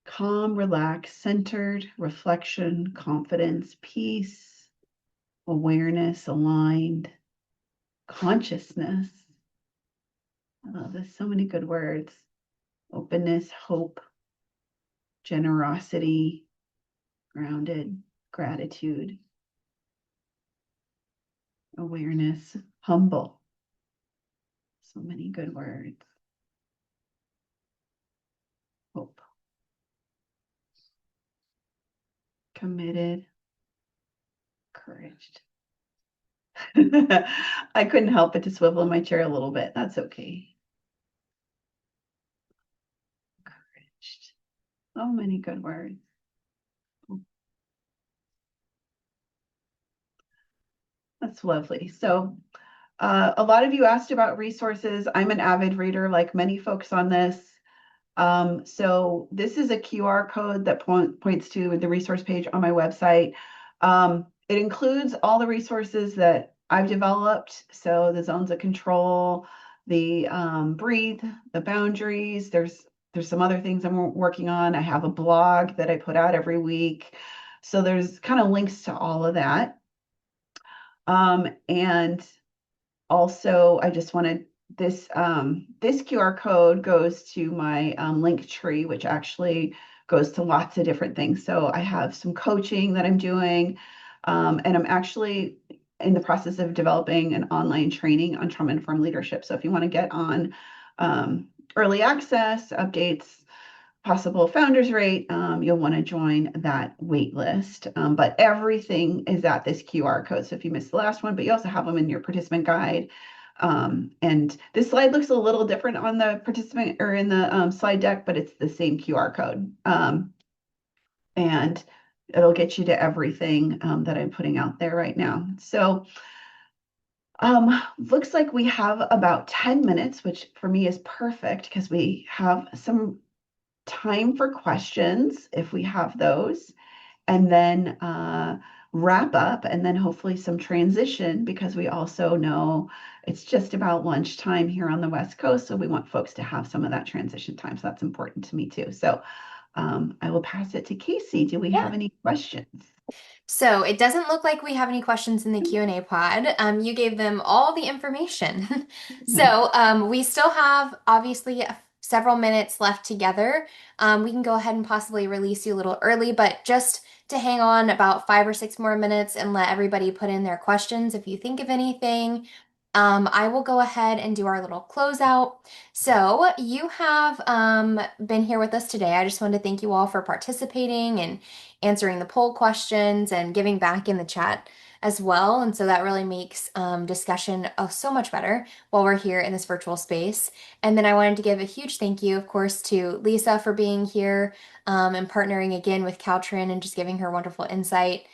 calm, relaxed, centered, reflection, confidence, peace, awareness, aligned, consciousness. Oh, there's so many good words. Openness, hope, generosity, grounded, gratitude, awareness, humble. So many good words. Hope, committed, encouraged. I couldn't help but to swivel in my chair a little bit. That's okay. Encouraged. So many good words. That's lovely. So a lot of you asked about resources. I'm an avid reader, like many folks on this. So this is a QR code that points to the resource page on my website. It includes all the resources that I've developed. So the zones of control, the breathe, the boundaries. There's some other things I'm working on. I have a blog that I put out every week. So there's kind of links to all of that. And also, I just wanted this QR code goes to my link tree, which actually goes to lots of different things. So I have some coaching that I'm doing, and I'm actually in the process of developing an online training on trauma-informed leadership. So if you want to get on early access, updates, possible founders rate, you'll want to join that wait list. But everything is at this QR code. So if you missed the last one, but you also have them in your participant guide. And this slide looks a little different on the participant or in the slide deck, but it's the same QR code. And it'll get you to everything that I'm putting out there right now. So looks like we have about 10 minutes, which for me is perfect because we have some time for questions if we have those, and then wrap up, and then hopefully some transition because we also know it's just about lunchtime here on the West Coast. So we want folks to have some of that transition time. So that's important to me too. So I will pass it to Casey. Do we have any questions? So it doesn't look like we have any questions in the Q&A pod. You gave them all the information. So we still have obviously several minutes left together. We can go ahead and possibly release you a little early, but just to hang on about 5 or 6 more minutes and let everybody put in their questions if you think of anything. I will go ahead and do our little closeout. So you have been here with us today. I just wanted to thank you all for participating and answering the poll questions and giving back in the chat as well. And so that really makes discussion so much better while we're here in this virtual space. And then I wanted to give a huge thank you, of course, to Lisa for being here and partnering again with CalTrin and just giving her wonderful insight.